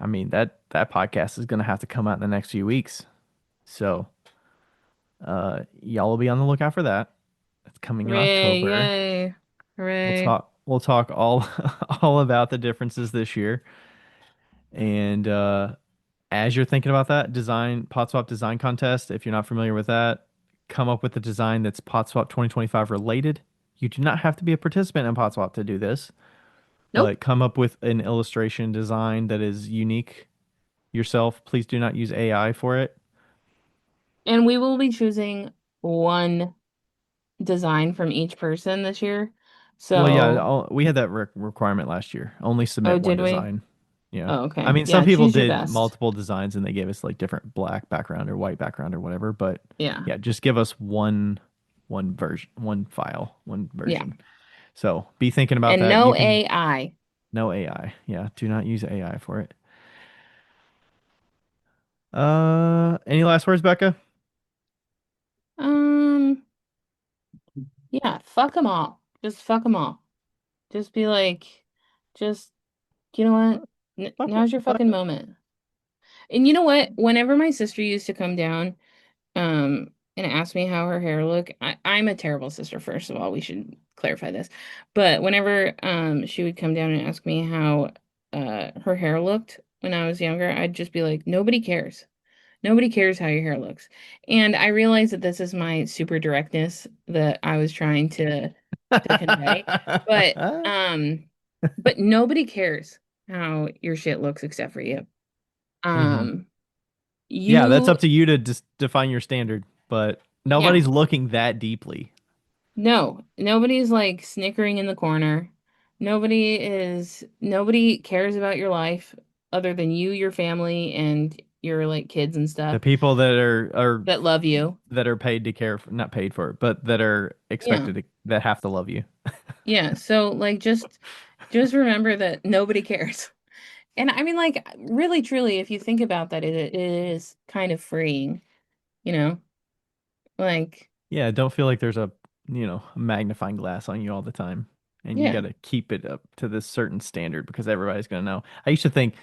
I mean that podcast is gonna have to come out in the next few weeks. So, y'all will be on the lookout for that. It's coming in Hooray, October. yay. We'll Hooray. talk we'll talk all all about the differences this year. And as you're thinking about that design pot swap design contest, if you're not familiar with that, come up with a design that's pot swap 2025 related. You do not have to be a participant in pot swap to do this, Nope. but come up with an illustration design that is unique yourself. Please do not use AI for it. And we will be choosing one design from each person this year. Well, yeah, So, we had that requirement last year. Only oh, submit one did we? design. Yeah. Oh, I okay. mean, some Yeah, people choose your did best. multiple designs and they gave us like different black background or white background or whatever, but Yeah. yeah, just give us one version, one file, one Yeah. version. So be thinking about And that. You no can AI. no AI. Yeah, do not use AI for it. Any last words, Becca? Um, yeah, fuck them all. Just fuck them all. Just be like, just, you know what? Fuck, Now's your fuck. fucking moment. And you know what? Whenever my sister used to come down, and ask me how her hair looked, I'm a terrible sister, first of all. We should clarify this. But whenever she would come down and ask me how her hair looked when I was younger, I'd just be like, nobody cares. Nobody cares how your hair looks. And I realize that this is my super directness that I was trying to convey. But nobody cares how your shit looks except for you. hmm Um Yeah, that's you up to you to just define your standard, but yeah, nobody's looking that deeply. no, nobody's like snickering in the corner. Nobody cares about your life other than you, your family, and your like kids and The stuff people that are that love you. that are paid to care for, not paid for it, but that are Yeah. expected to that have to love you. Yeah. So like just remember that nobody cares. And I mean like really truly if you think about that it is kind of freeing, you know? Like Yeah, don't feel like there's a magnifying glass on you all the time. And you got yeah, to keep it up to this certain standard because everybody's going to know. I used to think,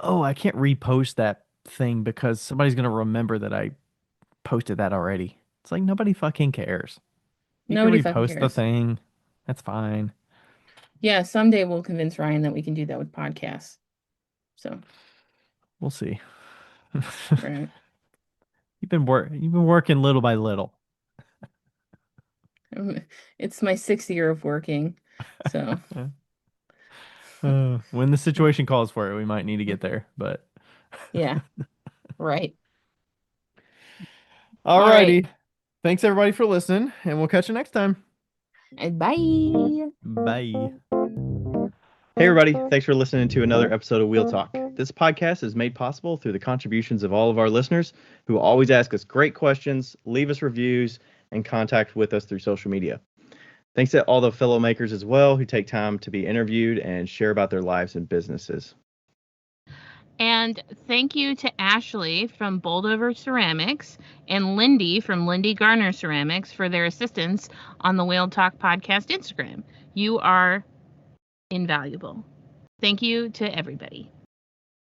oh, I can't repost that thing because somebody's going to remember that I posted that already. It's like nobody fucking cares. You can nobody fucking repost the cares. thing. That's fine. Yeah, someday we'll convince Ryan that we can do that with podcasts. So, We'll see. right. You've been working little by little. It's my 6th year of working. So, When the situation calls for it, we might need to get there. But yeah, right. All right. alrighty. Thanks everybody for listening, and we'll catch you next time. And bye. Bye. Hey, everybody. Thanks for listening to another episode of Wheel Talk. This podcast is made possible through the contributions of all of our listeners who always ask us great questions, leave us reviews, and contact with us through social media. Thanks to all the fellow makers as well who take time to be interviewed and share about their lives and businesses. And thank you to Ashley from Boldover Ceramics and Lindy from Lindy Garner Ceramics for their assistance on the Whale Talk Podcast Instagram. You are invaluable. Thank you to everybody.